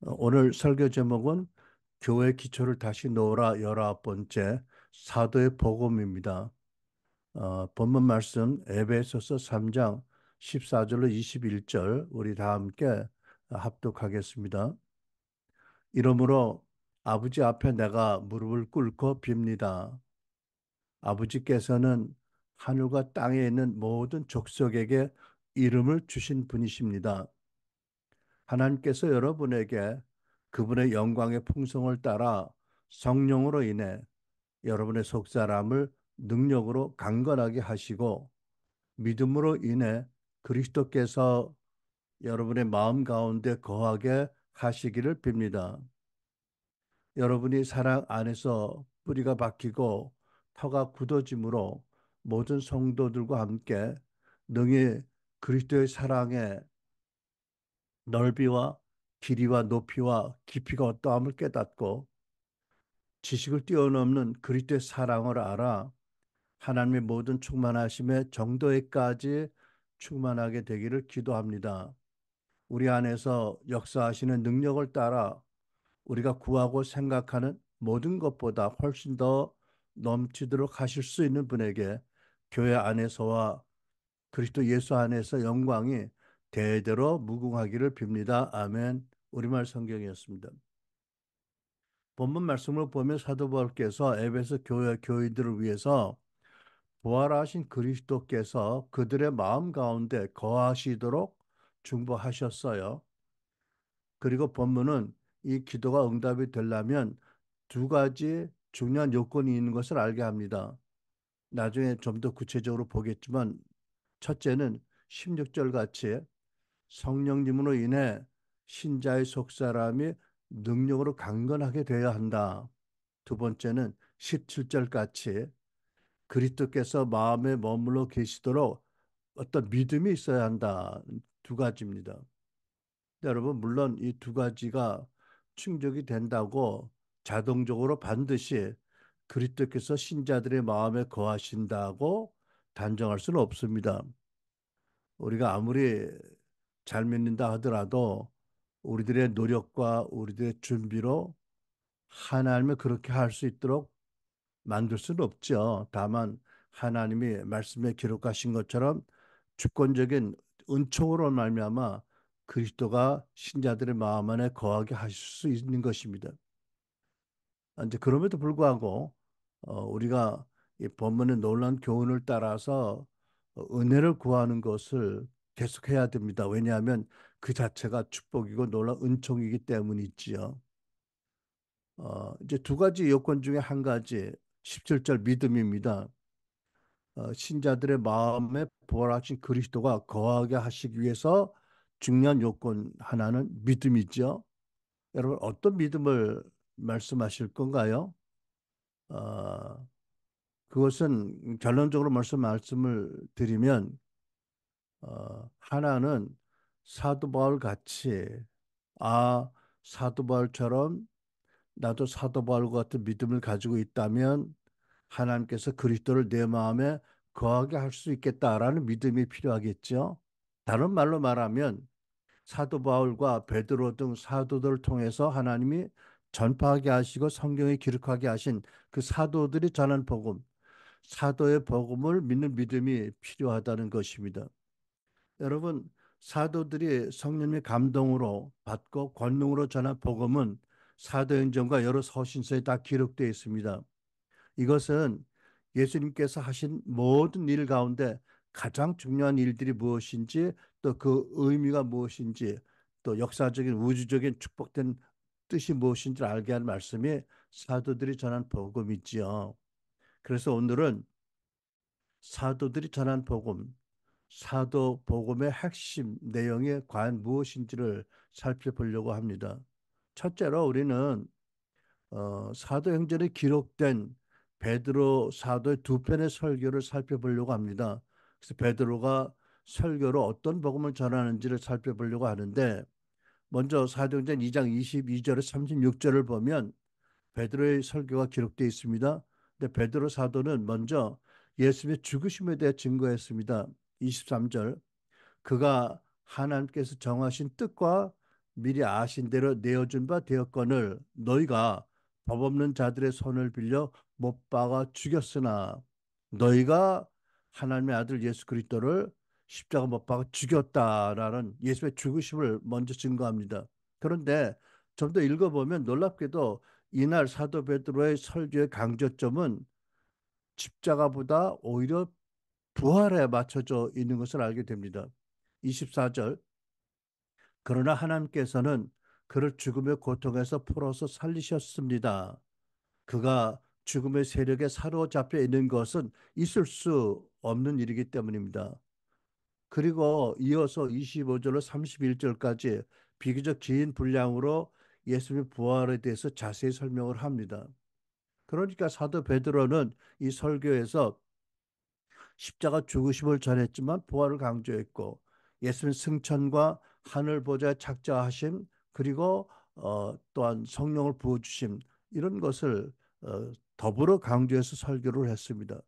오늘 설교 제목은 교회 기초를 다시 놓으라 19번째 사도의 복음입니다. 본문 말씀 에베소서 3장 14절로 21절 우리 다 함께 합독하겠습니다. 이러므로 아버지 앞에 내가 무릎을 꿇고 빕니다. 아버지께서는 하늘과 땅에 있는 모든 족속에게 이름을 주신 분이십니다. 하나님께서 여러분에게 그분의 영광의 풍성을 따라 성령으로 인해 여러분의 속사람을 능력으로 강건하게 하시고 믿음으로 인해 그리스도께서 여러분의 마음 가운데 거하게 하시기를 빕니다. 여러분이 사랑 안에서 뿌리가 박히고 터가 굳어짐으로 모든 성도들과 함께 능히 그리스도의 사랑에 넓이와 길이와 높이와 깊이가 어떠함을 깨닫고 지식을 뛰어넘는 그리스도의 사랑을 알아 하나님의 모든 충만하심의 정도에까지 충만하게 되기를 기도합니다. 우리 안에서 역사하시는 능력을 따라 우리가 구하고 생각하는 모든 것보다 훨씬 더 넘치도록 하실 수 있는 분에게 교회 안에서와 그리스도 예수 안에서 영광이 대대로 무궁하기를 빕니다. 아멘. 우리말 성경이었습니다. 본문 말씀을 보면 사도 바울께서 에베소 교회 교인들을 위해서 부활하신 그리스도께서 그들의 마음 가운데 거하시도록 중보하셨어요. 그리고 본문은 이 기도가 응답이 되려면 두 가지 중요한 요건이 있는 것을 알게 합니다. 나중에 좀 더 구체적으로 보겠지만 첫째는 16절 같이 성령님으로 인해 신자의 속사람이 능력으로 강건하게 되어야 한다. 두 번째는 17절 같이 그리스도께서 마음에 머물러 계시도록 어떤 믿음이 있어야 한다. 두 가지입니다. 여러분, 물론 이 두 가지가 충족이 된다고 자동적으로 반드시 그리스도께서 신자들의 마음에 거하신다고 단정할 수는 없습니다. 우리가 아무리 잘 믿는다 하더라도 우리들의 노력과 우리들의 준비로 하나님을 그렇게 할 수 있도록 만들 수는 없죠. 다만 하나님이 말씀에 기록하신 것처럼 주권적인 은총으로 말미암아 그리스도가 신자들의 마음 안에 거하게 하실 수 있는 것입니다. 이제 그럼에도 불구하고 우리가 이 본문의 놀라운 교훈을 따라서 은혜를 구하는 것을 계속해야 됩니다. 왜냐하면 그 자체가 축복이고 놀라운 은총이기 때문이지요. 이제 두 가지 요건 중에 한 가지 17절 믿음입니다. 신자들의 마음에 부활하신 그리스도가 거하게 하시기 위해서 중요한 요건 하나는 믿음이죠. 여러분 어떤 믿음을 말씀하실 건가요? 어, 그것은 결론적으로 말씀을 드리면 하나는 사도 바울 같이 아 사도 바울처럼 나도 사도 바울과 같은 믿음을 가지고 있다면 하나님께서 그리스도를 내 마음에 거하게 할 수 있겠다라는 믿음이 필요하겠죠. 다른 말로 말하면 사도 바울과 베드로 등 사도들을 통해서 하나님이 전파하게 하시고 성경에 기록하게 하신 그 사도들이 전한 복음, 사도의 복음을 믿는 믿음이 필요하다는 것입니다. 여러분, 사도들이 성령의 감동으로 받고 권능으로 전한 복음은 사도행전과 여러 서신서에 다 기록되어 있습니다. 이것은 예수님께서 하신 모든 일 가운데 가장 중요한 일들이 무엇인지 또 그 의미가 무엇인지 또 역사적인 우주적인 축복된 뜻이 무엇인지를 알게 하는 말씀이 사도들이 전한 복음이지요. 그래서 오늘은 사도들이 전한 복음, 사도 복음의 핵심 내용이 과연 무엇인지를 살펴보려고 합니다. 첫째로 우리는 사도행전에 기록된 베드로 사도의 두 편의 설교를 살펴보려고 합니다. 그래서 베드로가 설교로 어떤 복음을 전하는지를 살펴보려고 하는데 먼저 사도행전 2장 22절에 36절을 보면 베드로의 설교가 기록되어 있습니다. 근데 베드로 사도는 먼저 예수님의 죽으심에 대해 증거했습니다. 23절 그가 하나님께서 정하신 뜻과 미리 아신 대로 내어준 바 되었거늘 너희가 법 없는 자들의 손을 빌려 못 박아 죽였으나 너희가 하나님의 아들 예수 그리스도를 십자가 못 박아 죽였다라는 예수의 죽으심을 먼저 증거합니다. 그런데 좀 더 읽어보면 놀랍게도 이날 사도 베드로의 설교의 강조점은 십자가보다 오히려 부활에 맞춰져 있는 것을 알게 됩니다. 24절 그러나 하나님께서는 그를 죽음의 고통에서 풀어서 살리셨습니다. 그가 죽음의 세력에 사로잡혀 있는 것은 있을 수 없는 일이기 때문입니다. 그리고 이어서 25절로 31절까지 비교적 긴 분량으로 예수님의 부활에 대해서 자세히 설명을 합니다. 그러니까 사도 베드로는 이 설교에서 십자가 죽으심을 전했지만 부활을 강조했고 예수님 승천과 하늘 보좌에 착자하심 그리고 또한 성령을 부어 주심 이런 것을 더불어 강조해서 설교를 했습니다.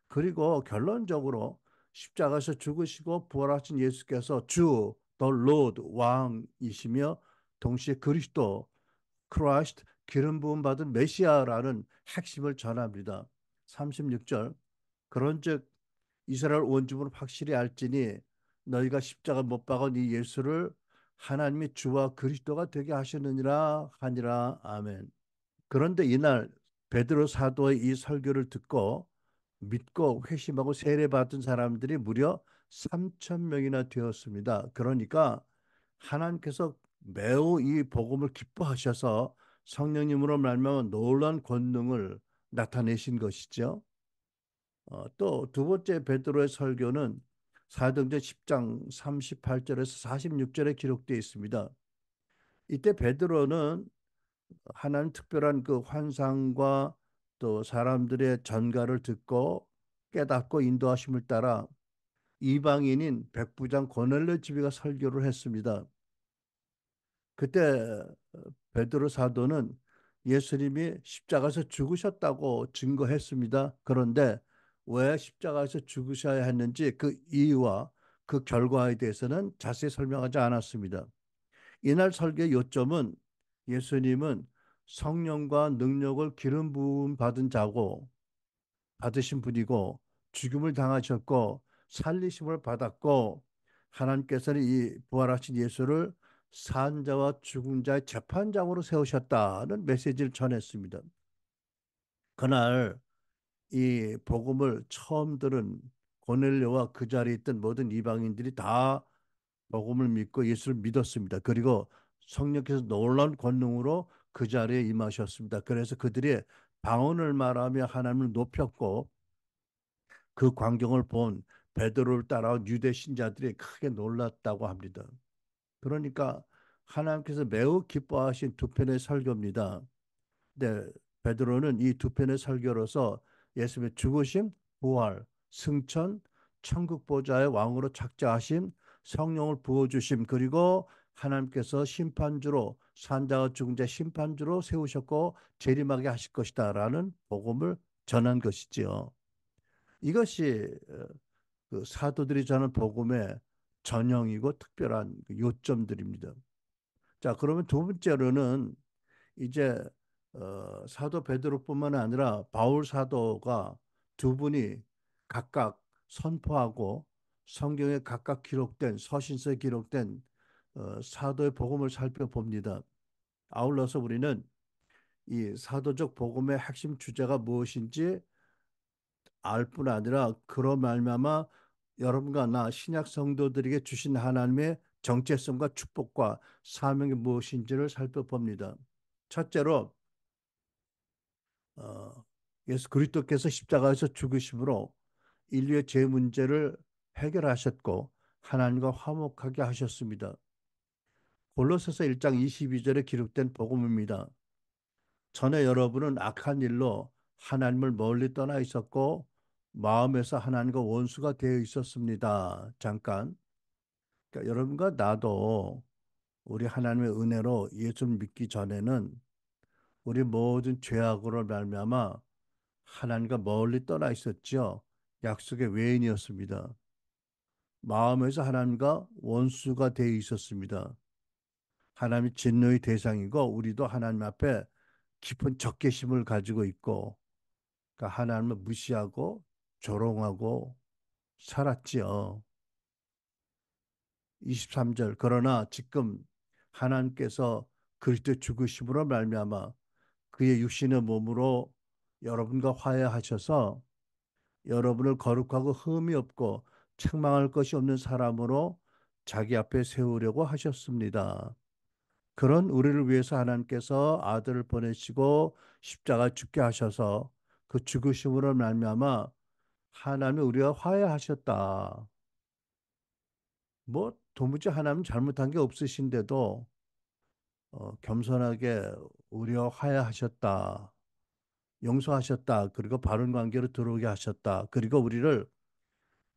그리고 결론적으로 십자가에서 죽으시고 부활하신 예수께서 주, 더 로드 왕이시며 동시에 그리스도 크라이스트 기름 부음 받은 메시아라는 핵심을 전합니다. 36절 그런즉 이스라엘 원주민은 확실히 알지니 너희가 십자가 못 박은 이 예수를 하나님이 주와 그리스도가 되게 하셨느니라 하니라 아멘. 그런데 이날 베드로 사도의 이 설교를 듣고 믿고 회심하고 세례받은 사람들이 무려 3천 명이나 되었습니다. 그러니까 하나님께서 매우 이 복음을 기뻐하셔서 성령님으로 말미암아 놀라운 권능을 나타내신 것이죠. 또 두 번째 베드로의 설교는 사도행전 10장 38절에서 46절에 기록되어 있습니다. 이때 베드로는 하나님 특별한 그 환상과 또 사람들의 전가를 듣고 깨닫고 인도하심을 따라 이방인인 백부장 고넬료 집에가 설교를 했습니다. 그때 베드로 사도는 예수님이 십자가에서 죽으셨다고 증거했습니다. 그런데 왜 십자가에서 죽으셔야 했는지 그 이유와 그 결과에 대해서는 자세히 설명하지 않았습니다. 이날 설교의 요점은 예수님은 성령과 능력을 기름 부음 받은 자고 받으신 분이고 죽음을 당하셨고 살리심을 받았고 하나님께서는 이 부활하신 예수를 산자와 죽은 자의 재판장으로 세우셨다는 메시지를 전했습니다. 그날 이 복음을 처음 들은 고넬료와 그 자리에 있던 모든 이방인들이 다 복음을 믿고 예수를 믿었습니다. 그리고 성령께서 놀라운 권능으로 그 자리에 임하셨습니다. 그래서 그들이 방언을 말하며 하나님을 높였고 그 광경을 본 베드로를 따라온 유대 신자들이 크게 놀랐다고 합니다. 그러니까 하나님께서 매우 기뻐하신 두 편의 설교입니다. 네, 베드로는 이 두 편의 설교로서 예수님의 죽으심, 부활, 승천, 천국 보좌의 왕으로 착자하심, 성령을 부어주심, 그리고 하나님께서 심판주로 산자와 죽은 자 심판주로 세우셨고 재림하게 하실 것이다라는 복음을 전한 것이지요. 이것이 그 사도들이 전한 복음의 전형이고 특별한 그 요점들입니다. 자, 그러면 두 번째로는 이제 사도 베드로뿐만 아니라 바울 사도가 두 분이 각각 선포하고 성경에 각각 기록된 서신서에 기록된 사도의 복음을 살펴봅니다. 아울러서 우리는 이 사도적 복음의 핵심 주제가 무엇인지 알 뿐 아니라 그로 말미암아 여러분과 나 신약 성도들에게 주신 하나님의 정체성과 축복과 사명이 무엇인지를 살펴봅니다. 첫째로 어, 예수 그리스도께서 십자가에서 죽으심으로 인류의 죄 문제를 해결하셨고 하나님과 화목하게 하셨습니다. 골로새서 1장 22절에 기록된 복음입니다. 전에 여러분은 악한 일로 하나님을 멀리 떠나 있었고 마음에서 하나님과 원수가 되어 있었습니다. 잠깐. 그러니까 여러분과 나도 우리 하나님의 은혜로 예수를 믿기 전에는 우리 모든 죄악으로 말미암아 하나님과 멀리 떠나 있었죠. 약속의 외인이었습니다. 마음에서 하나님과 원수가 되어 있었습니다. 하나님이 진노의 대상이고 우리도 하나님 앞에 깊은 적개심을 가지고 있고 그러니까 하나님을 무시하고 조롱하고 살았지요. 23절 그러나 지금 하나님께서 그리스도 죽으심으로 말미암아 그의 육신의 몸으로 여러분과 화해하셔서 여러분을 거룩하고 흠이 없고 책망할 것이 없는 사람으로 자기 앞에 세우려고 하셨습니다. 그런 우리를 위해서 하나님께서 아들을 보내시고 십자가 죽게 하셔서 그 죽으심으로 말미암아 하나님이 우리와 화해하셨다. 뭐 도무지 하나님 잘못한 게 없으신데도 겸손하게 우리와 화해하셨다. 용서하셨다. 그리고 바른 관계로 들어오게 하셨다. 그리고 우리를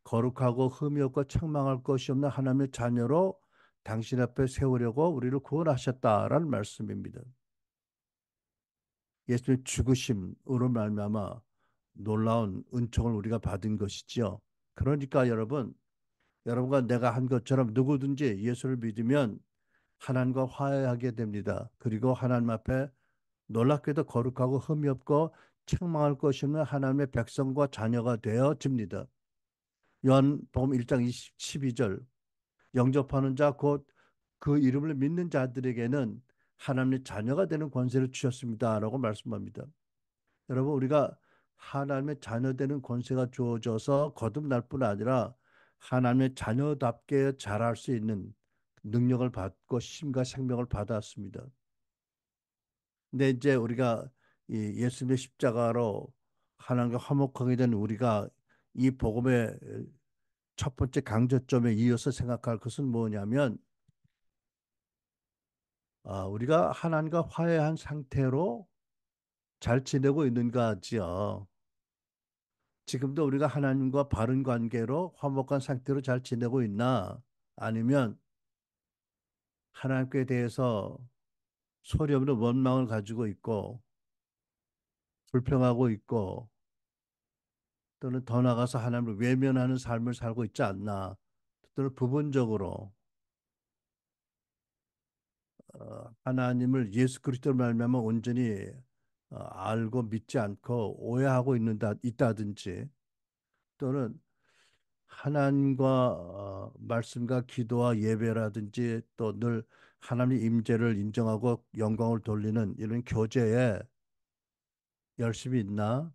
거룩하고 흠이 없고 책망할 것이 없는 하나님의 자녀로 당신 앞에 세우려고 우리를 구원하셨다라는 말씀입니다. 예수님의 죽으심으로 말미암아 놀라운 은총을 우리가 받은 것이지요. 그러니까 여러분, 여러분과 내가 한 것처럼 누구든지 예수를 믿으면 하나님과 화해하게 됩니다. 그리고 하나님 앞에 놀랍게도 거룩하고 흠이 없고 책망할 것이 없는 하나님의 백성과 자녀가 되어집니다. 요한복음 1장 12절 영접하는 자 곧 그 이름을 믿는 자들에게는 하나님의 자녀가 되는 권세를 주셨습니다라고 말씀합니다. 여러분 우리가 하나님의 자녀 되는 권세가 주어져서 거듭날 뿐 아니라 하나님의 자녀답게 자랄 수 있는 능력을 받고 심과 생명을 받았습니다. 근데 이제 우리가 이 예수님의 십자가로 하나님과 화목하게 된 우리가 이 복음의 첫 번째 강조점에 이어서 생각할 것은 뭐냐면 우리가 하나님과 화해한 상태로 잘 지내고 있는가지요. 지금도 우리가 하나님과 바른 관계로 화목한 상태로 잘 지내고 있나? 아니면 하나님께 대해서 소리 없는 원망을 가지고 있고 불평하고 있고 또는 더 나아가서 하나님을 외면하는 삶을 살고 있지 않나? 또는 부분적으로 하나님을 예수 그리스도로 말미암아 온전히 알고 믿지 않고 오해하고 있다든지 또는 하나님과 말씀과 기도와 예배라든지 또 늘 하나님의 임재를 인정하고 영광을 돌리는 이런 교제에 열심히 있나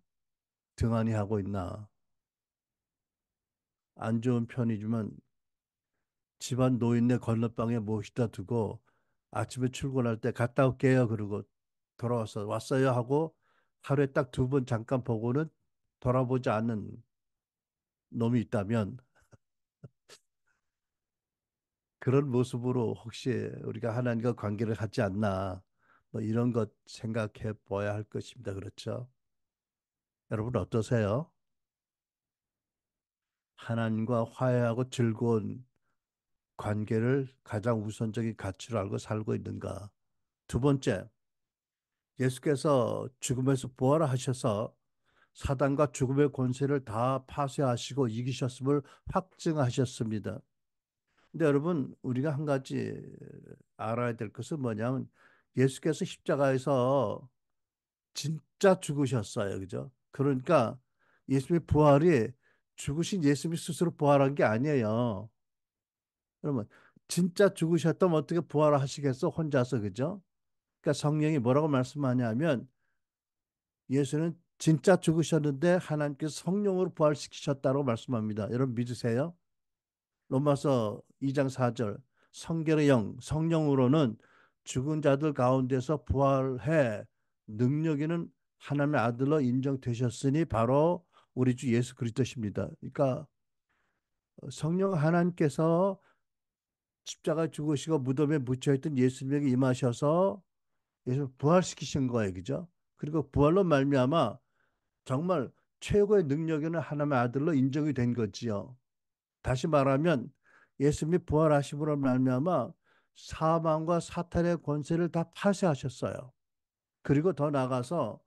등한히 하고 있나 안 좋은 편이지만 집안 노인네 건너방에 모시다 두고 아침에 출근할 때 갔다 올게요 그러고 돌아와서 왔어요 하고 하루에 딱 두 번 잠깐 보고는 돌아보지 않는 놈이 있다면 그런 모습으로 혹시 우리가 하나님과 관계를 갖지 않나 뭐 이런 것 생각해 봐야 할 것입니다. 그렇죠? 여러분 어떠세요? 하나님과 화해하고 즐거운 관계를 가장 우선적인 가치로 알고 살고 있는가? 두 번째, 예수께서 죽음에서 부활하셔서 사단과 죽음의 권세를 다 파쇄하시고 이기셨음을 확증하셨습니다. 근데 여러분, 우리가 한 가지 알아야 될 것은 뭐냐면 예수께서 십자가에서 진짜 죽으셨어요. 그죠? 그러니까 예수님의 부활이 죽으신 예수님이 스스로 부활한 게 아니에요. 그러면 진짜 죽으셨다면 어떻게 부활하시겠어? 혼자서. 그죠? 그러니까 성령이 뭐라고 말씀하냐면 예수는 진짜 죽으셨는데 하나님께서 성령으로 부활시키셨다고 말씀합니다. 여러분 믿으세요? 로마서 2장 4절 성결의 영 성령으로는 죽은 자들 가운데서 부활해 능력 있는 하나님의 아들로 인정되셨으니 바로 우리 주 예수 그리스도십니다. 그러니까 성령 하나님께서 십자가 죽으시고 무덤에 묻혀있던 예수님에게 임하셔서 예수 부활시키신 거예요. 그죠? 그리고 부활로 말미암아 정말 최고의 능력 있는 하나님의 아들로 인정이 된 거지요. 다시 말하면 예수님이 부활하심으로 말미암아 사망과 사탄의 권세를 다 파쇄하셨어요. 그리고 더 나아가서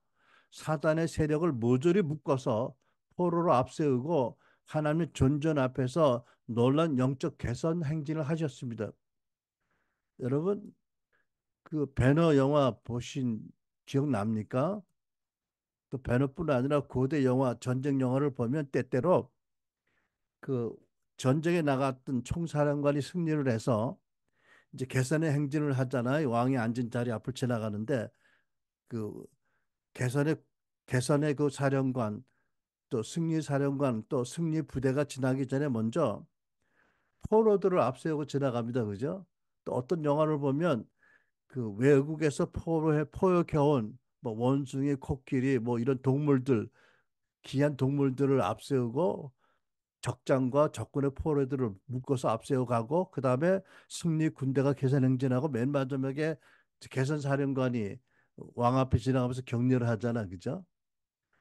사단의 세력을 모조리 묶어서 포로로 앞세우고 하나님의 존전 앞에서 놀란 영적 개선 행진을 하셨습니다. 여러분 그 배너 영화 보신 기억납니까? 또 배너뿐 아니라 고대 영화, 전쟁 영화를 보면 때때로 그 전쟁에 나갔던 총사령관이 승리를 해서 이제 개선의 행진을 하잖아요. 왕이 앉은 자리 앞을 지나가는데 그 개선의 개선의 그 사령관 또 승리 사령관 또 승리 부대가 지나기 전에 먼저 포로들을 앞세우고 지나갑니다. 그죠? 또 어떤 영화를 보면 그 외국에서 포획해온 뭐 원숭이, 코끼리 뭐 이런 동물들 귀한 동물들을 앞세우고 적장과 적군의 포로들을 묶어서 앞세워 가고 그다음에 승리 군대가 개선 행진하고 맨 마지막에 개선 사령관이 왕 앞에 지나가면서 격려를 하잖아. 그죠?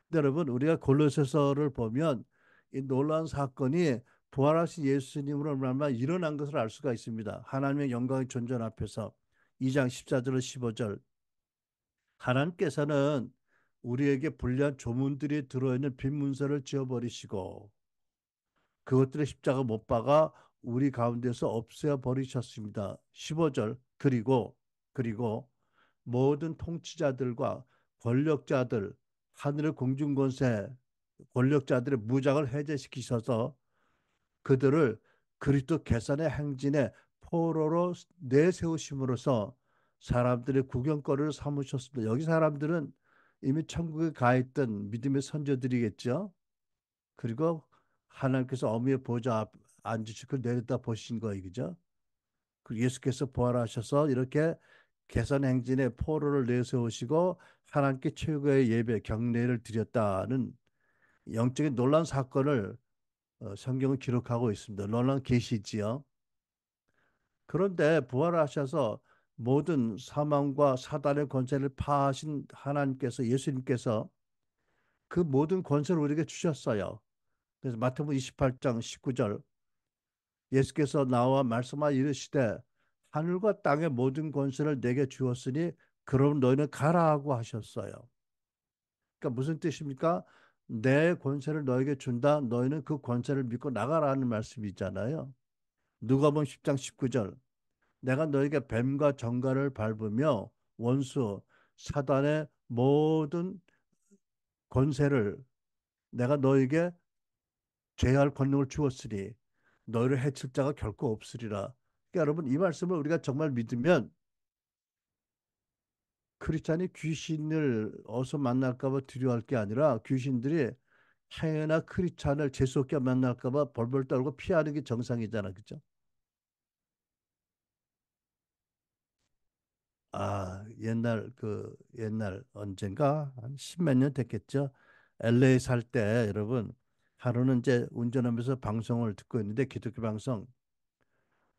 근데 여러분 우리가 골로새서를 보면 이 놀라운 사건이 부활하신 예수님으로 말미암아 일어난 것을 알 수가 있습니다. 하나님의 영광의 존전 앞에서 2장 14절 15절 하나님께서는 우리에게 불리한 조문들이 들어있는 빈 문서를 지어버리시고 그것들의 십자가 못 박아 우리 가운데서 없애어 버리셨습니다. 15절 그리고 모든 통치자들과 권력자들 하늘의 공중권세 권력자들의 무장을 해제시키셔서 그들을 그리스도 계산의 행진에 포로로 내세우심으로써 사람들의 구경거리를 삼으셨습니다. 여기 사람들은 이미 천국에 가 있던 믿음의 선조들이겠죠. 그리고 하나님께서 어미의 보좌 앞 앉으시고 내렸다 보신 거예요. 그죠? 그 예수께서 부활하셔서 이렇게 계산 행진에 포로를 내세우시고 하나님께 최고의 예배 경례를 드렸다는 영적인 놀라운 사건을 성경은 기록하고 있습니다. 놀라운 계시지요. 그런데 부활하셔서 모든 사망과 사단의 권세를 파하신 하나님께서 예수님께서 그 모든 권세를 우리에게 주셨어요. 그래서 마태복음 28장 19절 예수께서 나와 말씀하여 이르시되 하늘과 땅의 모든 권세를 내게 주었으니 그럼 너희는 가라 하고 하셨어요. 그러니까 무슨 뜻입니까? 내 권세를 너에게 준다. 너희는 그 권세를 믿고 나가라는 말씀이잖아요. 누가복음 10장 19절 내가 너에게 뱀과 정갈을 밟으며 원수 사단의 모든 권세를 내가 너에게 제할 권능을 주었으니 너희를 해칠 자가 결코 없으리라. 그러니까 여러분 이 말씀을 우리가 정말 믿으면 크리스찬이 귀신을 어서 만날까 봐 두려워할 게 아니라 귀신들이 행여나 크리스찬을 재수없게 만날까 봐 벌벌 떨고 피하는 게 정상이잖아. 그죠? 옛날 언젠가 한 십몇 년 됐겠죠. LA 살 때 여러분 하루는 이제 운전하면서 방송을 듣고 있는데 기독교 방송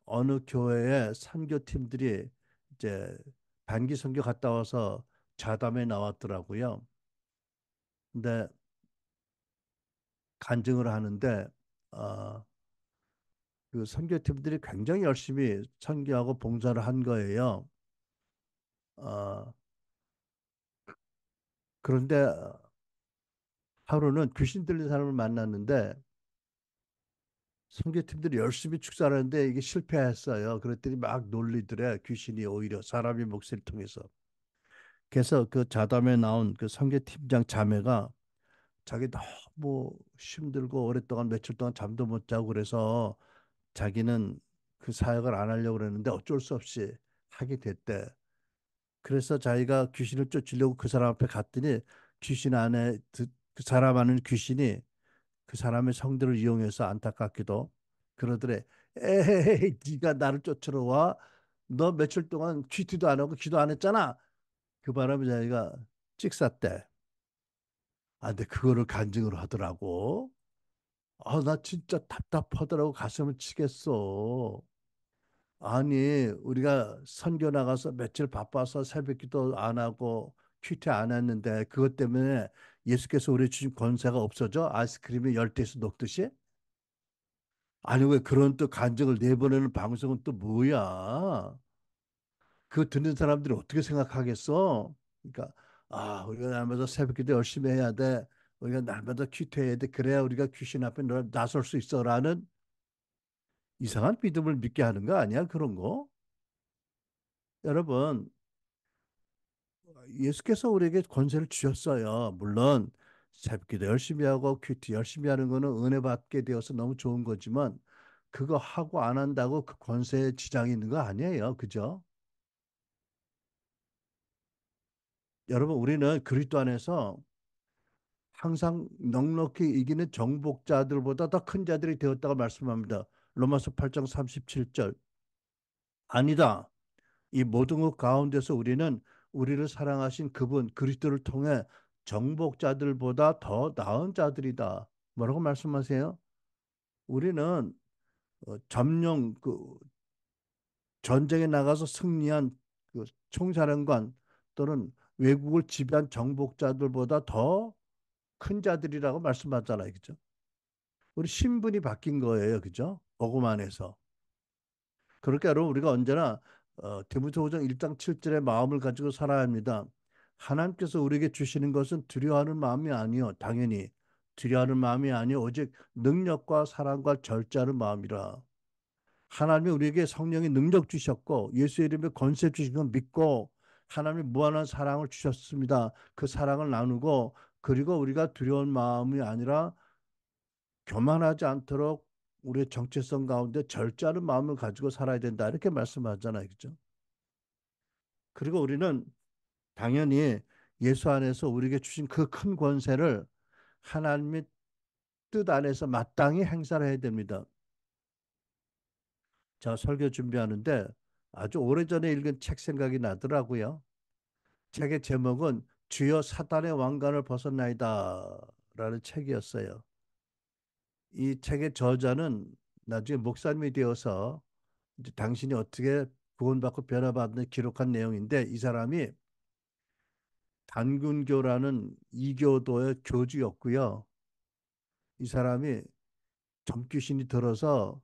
어느 교회의 선교팀들이 이제 단기 선교 갔다 와서 자담에 나왔더라고요. 근데 간증을 하는데 어, 그 선교팀들이 굉장히 열심히 선교하고 봉사를 한 거예요. 어, 그런데 하루는 귀신 들린 사람을 만났는데 선교팀들이 열심히 축사를 하는데 이게 실패했어요. 그랬더니 막 놀리더래. 귀신이 오히려 사람의 목소리를 통해서. 그래서 그 자담에 나온 그 선교팀장 자매가 자기 너무 힘들고 오랫동안 며칠 동안 잠도 못 자고 그래서 자기는 그 사역을 안 하려고 그랬는데 어쩔 수 없이 하게 됐대. 그래서 자기가 귀신을 쫓으려고 그 사람 앞에 갔더니 귀신 안에 그 사람 안에 귀신이 그 사람의 성들을 이용해서 안타깝게도 그러더래. 에헤이 네가 나를 쫓으러 와. 너 며칠 동안 퀴티도 안 하고 기도 안 했잖아. 그 바람에 자기가 찍쌌대. 근데 그거를 간증을 하더라고. 나 진짜 답답하더라고. 가슴을 치겠어. 아니, 우리가 선교 나가서 며칠 바빠서 새벽기도 안 하고 큐티 안 했는데 그것 때문에 예수께서 우리 주신 권세가 없어져? 아이스크림이 열대에서 녹듯이? 아니, 왜 그런 또 간증을 내보내는 방송은 또 뭐야? 그거 듣는 사람들이 어떻게 생각하겠어? 그러니까, 우리가 날마다 새벽기도 열심히 해야 돼. 우리가 날마다 큐티해야 돼. 그래야 우리가 귀신 앞에 나설 수 있어라는 이상한 믿음을 믿게 하는 거 아니야? 그런 거? 여러분, 예수께서 우리에게 권세를 주셨어요. 물론 새벽기도 열심히 하고 큐티 열심히 하는 거는 은혜 받게 되어서 너무 좋은 거지만 그거 하고 안 한다고 그 권세에 지장이 있는 거 아니에요. 그죠? 여러분 우리는 그리스도 안에서 항상 넉넉히 이기는 정복자들보다 더 큰 자들이 되었다고 말씀합니다. 로마서 8장 37절. 아니다. 이 모든 것 가운데서 우리는 우리를 사랑하신 그분 그리스도를 통해 정복자들보다 더 나은 자들이다. 뭐라고 말씀하세요? 우리는 점령 그 전쟁에 나가서 승리한 그 총사령관 또는 외국을 지배한 정복자들보다 더 큰 자들이라고 말씀하잖아요. 그죠? 우리 신분이 바뀐 거예요. 그죠? 복음 안에서. 그러니까 여러분 우리가 언제나 디모데후서 1장 7절의 마음을 가지고 살아야 합니다. 하나님께서 우리에게 주시는 것은 두려워하는 마음이 아니요. 당연히 두려워하는 마음이 아니요. 오직 능력과 사랑과 절제하는 마음이라. 하나님이 우리에게 성령의 능력 주셨고 예수 이름의 권세 주신 건 믿고 하나님이 무한한 사랑을 주셨습니다. 그 사랑을 나누고 그리고 우리가 두려운 마음이 아니라 교만하지 않도록 우리의 정체성 가운데 절제하는 마음을 가지고 살아야 된다. 이렇게 말씀하잖아요. 그죠? 그리고 우리는 당연히 예수 안에서 우리에게 주신 그 큰 권세를 하나님의 뜻 안에서 마땅히 행사를 해야 됩니다. 제가 설교 준비하는데 아주 오래전에 읽은 책 생각이 나더라고요. 책의 제목은 주여 사단의 왕관을 벗었나이다 라는 책이었어요. 이 책의 저자는 나중에 목사님이 되어서 이제 당신이 어떻게 구원받고 변화받는 기록한 내용인데 이 사람이 단군교라는 이교도의 교주였고요. 이 사람이 점귀신이 들어서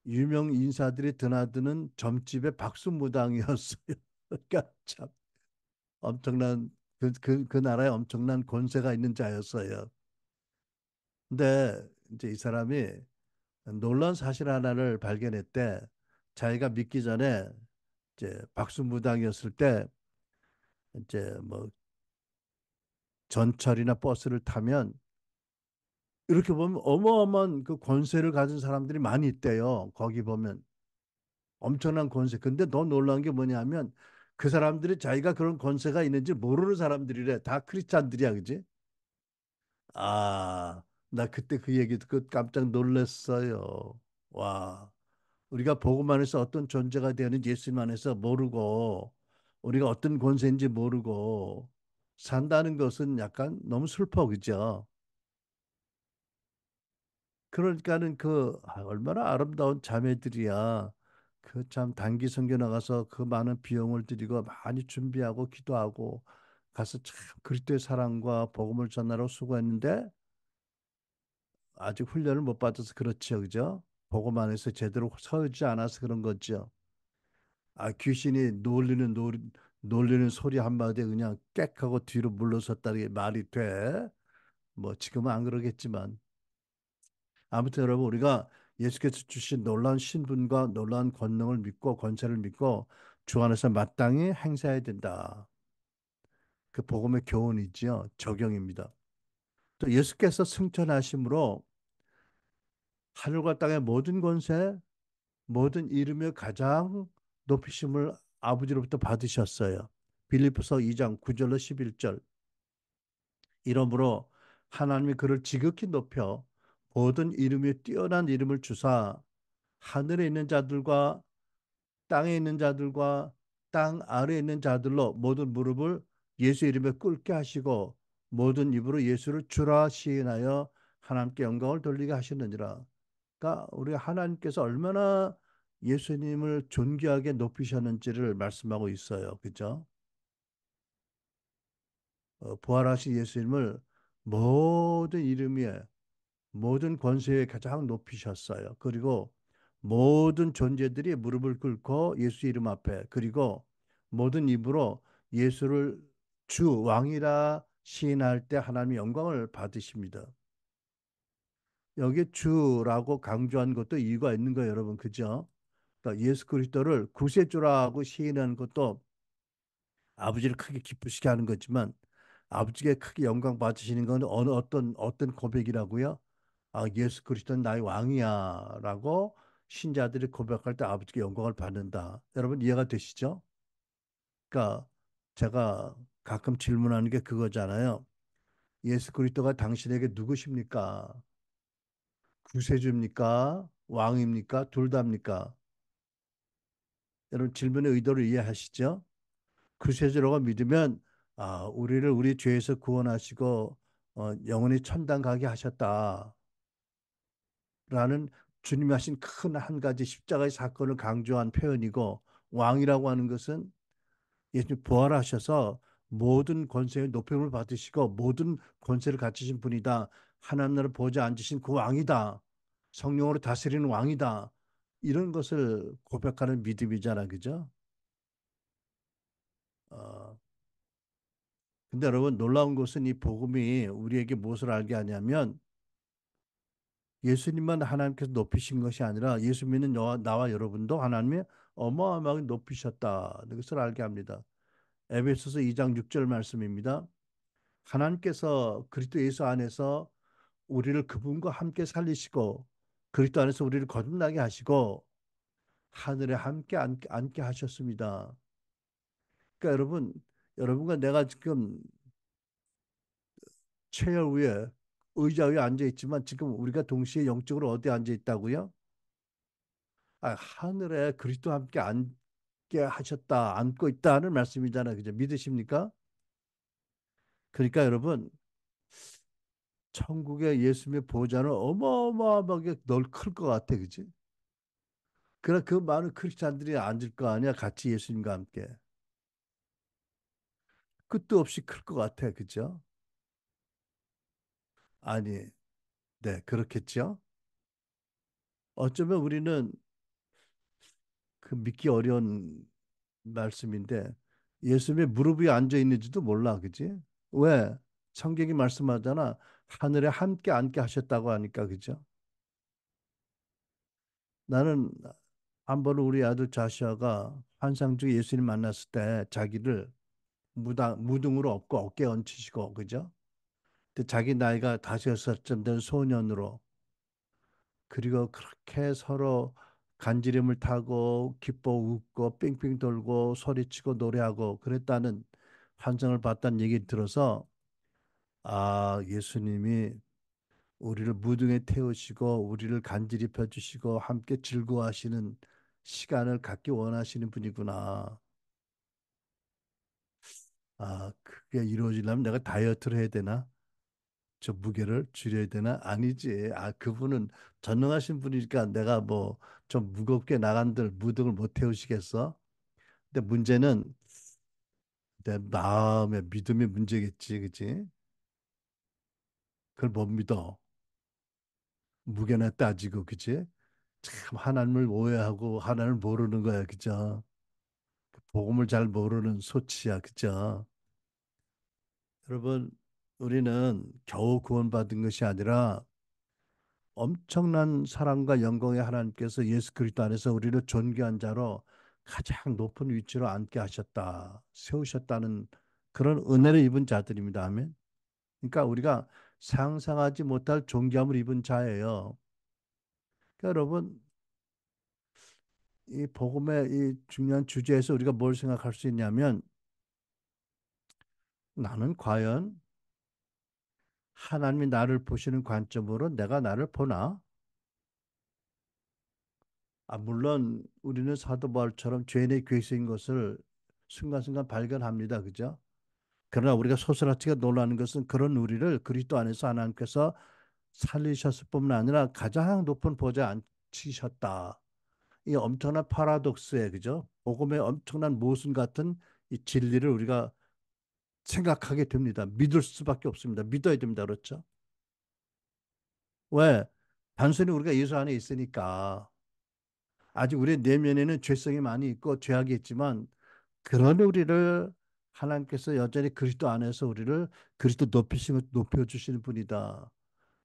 유명 인사들이 드나드는 점집의 박수무당이었어요. 그러니까 참 엄청난 그 나라에 엄청난 권세가 있는 자였어요. 근데 이제 이 사람이 놀라운 사실 하나를 발견했대. 자기가 믿기 전에 이제 박수무당이었을 때 이제 뭐 전철이나 버스를 타면 이렇게 보면 어마어마한 그 권세를 가진 사람들이 많이 있대요. 거기 보면 엄청난 권세. 근데 더 놀라운 게 뭐냐면 그 사람들이 자기가 그런 권세가 있는지 모르는 사람들이래. 다 크리스찬들이야, 그지? 아, 나 그때 그 얘기 듣고 깜짝 놀랐어요. 와, 우리가 복음 안에서 어떤 존재가 되는지 예수님 안에서 모르고 우리가 어떤 권세인지 모르고 산다는 것은 약간 너무 슬퍼, 그죠? 그러니까는 얼마나 아름다운 자매들이야. 그 참 단기 선교 나가서 그 많은 비용을 들이고 많이 준비하고 기도하고 가서 참 그리스도의 사랑과 복음을 전하러 수고했는데 아직 훈련을 못 받아서 그렇죠, 그죠? 복음 안에서 제대로 서지 않아서 그런 거죠. 아, 귀신이 놀리는 소리 한마디에 그냥 꽥하고 뒤로 물러섰다는 게 말이 돼? 뭐 지금은 안 그러겠지만. 아무튼 여러분 우리가 예수께서 주신 놀라운 신분과 놀라운 권능을 믿고 권세를 믿고 주 안에서 마땅히 행사해야 된다. 그 복음의 교훈이지요. 적용입니다. 또 예수께서 승천하심으로 하늘과 땅의 모든 권세, 모든 이름의 가장 높이심을 아버지로부터 받으셨어요. 빌립보서 2장 9절로 11절. 이러므로 하나님이 그를 지극히 높여 모든 이름에 뛰어난 이름을 주사 하늘에 있는 자들과 땅에 있는 자들과 땅 아래에 있는 자들로 모든 무릎을 예수 이름에 꿇게 하시고 모든 입으로 예수를 주라 시인하여 하나님께 영광을 돌리게 하셨느니라. 그러니까 우리 하나님께서 얼마나 예수님을 존귀하게 높이셨는지를 말씀하고 있어요. 그죠? 부활하신 예수님을 모든 이름 위에 모든 권세에 가장 높이셨어요. 그리고 모든 존재들이 무릎을 꿇고 예수 이름 앞에 그리고 모든 입으로 예수를 주 왕이라 시인할 때 하나님의 영광을 받으십니다. 여기 주라고 강조한 것도 이유가 있는 거예요, 여러분. 그죠? 그러니까 예수 그리스도를 구세주라고 시인하는 것도 아버지를 크게 기쁘시게 하는 거지만 아버지가 크게 영광 받으시는 건 어떤 고백이라고요? 아, 예수 그리스도는 나의 왕이야라고 신자들이 고백할 때 아버지께 영광을 받는다. 여러분 이해가 되시죠? 그러니까 제가 가끔 질문하는 게 그거잖아요. 예수 그리스도가 당신에게 누구십니까? 구세주입니까? 왕입니까? 둘 다입니까? 여러분 질문의 의도를 이해하시죠? 구세주라고 믿으면 아, 우리를 우리 죄에서 구원하시고 영원히 천당 가게 하셨다라는 주님이 하신 큰 한 가지 십자가의 사건을 강조한 표현이고 왕이라고 하는 것은 예수님 부활하셔서 모든 권세의 높임을 받으시고 모든 권세를 갖추신 분이다. 하나님 나라 보좌에 앉으신 그 왕이다. 성령으로 다스리는 왕이다. 이런 것을 고백하는 믿음이잖아, 그죠? 어, 근데 여러분 놀라운 것은 이 복음이 우리에게 무엇을 알게 하냐면 예수님만 하나님께서 높이신 것이 아니라 예수 믿는 나와 여러분도 하나님이 어마어마하게 높이셨다는 것을 알게 합니다. 에베소서 2장 6절 말씀입니다. 하나님께서 그리스도 예수 안에서 우리를 그분과 함께 살리시고 그리스도 안에서 우리를 거듭나게 하시고 하늘에 함께 앉게 하셨습니다. 그러니까 여러분, 여러분과 내가 지금 체어 위에 의자 위에 앉아 있지만 지금 우리가 동시에 영적으로 어디에 앉아 있다고요? 아, 하늘에 그리스도와 함께 앉게 하셨다, 앉고 있다는 말씀이잖아요. 그죠? 믿으십니까? 그러니까 여러분, 천국의 예수님의 보좌는 어마어마하게 클 것 같아, 그지? 그래, 그 많은 크리스찬들이 앉을 거 아니야, 같이 예수님과 함께. 끝도 없이 클 것 같아, 그죠? 아니, 네, 그렇겠죠? 어쩌면 우리는 그 믿기 어려운 말씀인데 예수님의 무릎 위에 앉아 있는지도 몰라, 그지? 왜? 성경이 말씀하잖아. 하늘에 함께 앉게 하셨다고 하니까, 그죠? 나는 한 번 우리 아들 자시아가 환상 중에 예수님 만났을 때 자기를 무등으로 업고 어깨에 얹히시고, 그죠? 근데 자기 나이가 5살 된 소년으로 그리고 그렇게 서로 간지럼을 타고 기뻐 웃고 삥삥 돌고 소리치고 노래하고 그랬다는 환상을 봤다는 얘기 들어서 아, 예수님이 우리를 무등에 태우시고 우리를 간질히 펴주시고 함께 즐거워하시는 시간을 갖기 원하시는 분이구나. 아, 그게 이루어지려면 내가 다이어트를 해야 되나? 저 무게를 줄여야 되나? 아니지. 아, 그분은 전능하신 분이니까 내가 뭐 좀 무겁게 나간들 무등을 못 태우시겠어? 근데 문제는 내 마음의 믿음의 문제겠지, 그치? 그걸 못 믿어. 무게나 따지고, 그치? 참 하나님을 오해하고 하나님을 모르는 거야, 그죠? 복음을 잘 모르는 소치야, 그죠? 여러분, 우리는 겨우 구원받은 것이 아니라 엄청난 사랑과 영광의 하나님께서 예수 그리스도 안에서 우리를 존귀한 자로 가장 높은 위치로 앉게 하셨다, 세우셨다는 그런 은혜를 입은 자들입니다. 아멘. 그러니까 우리가 상상하지 못할 존귀함을 입은 자예요. 그러니까 여러분, 이 복음의 이 중요한 주제에서 우리가 뭘 생각할 수 있냐면 나는 과연 하나님이 나를 보시는 관점으로 내가 나를 보나? 아, 물론 우리는 사도 바울처럼 죄인의 괴수인 것을 순간순간 발견합니다. 그죠? 그러나 우리가 소스라치게 놀라는 것은 그런 우리를 그리스도 안에서 하나님께서 살리셨을 뿐만 아니라 가장 높은 보좌에 앉히셨다. 이 엄청난 파라독스에 그죠? 복음의 엄청난 모순 같은 이 진리를 우리가 생각하게 됩니다. 믿을 수밖에 없습니다. 믿어야 됩니다. 그렇죠? 왜? 단순히 우리가 예수 안에 있으니까 아직 우리 내면에는 죄성이 많이 있고 죄악이 있지만 그런 우리를 하나님께서 여전히 그리스도 안에서 우리를 그리스도 높여주시는 분이다.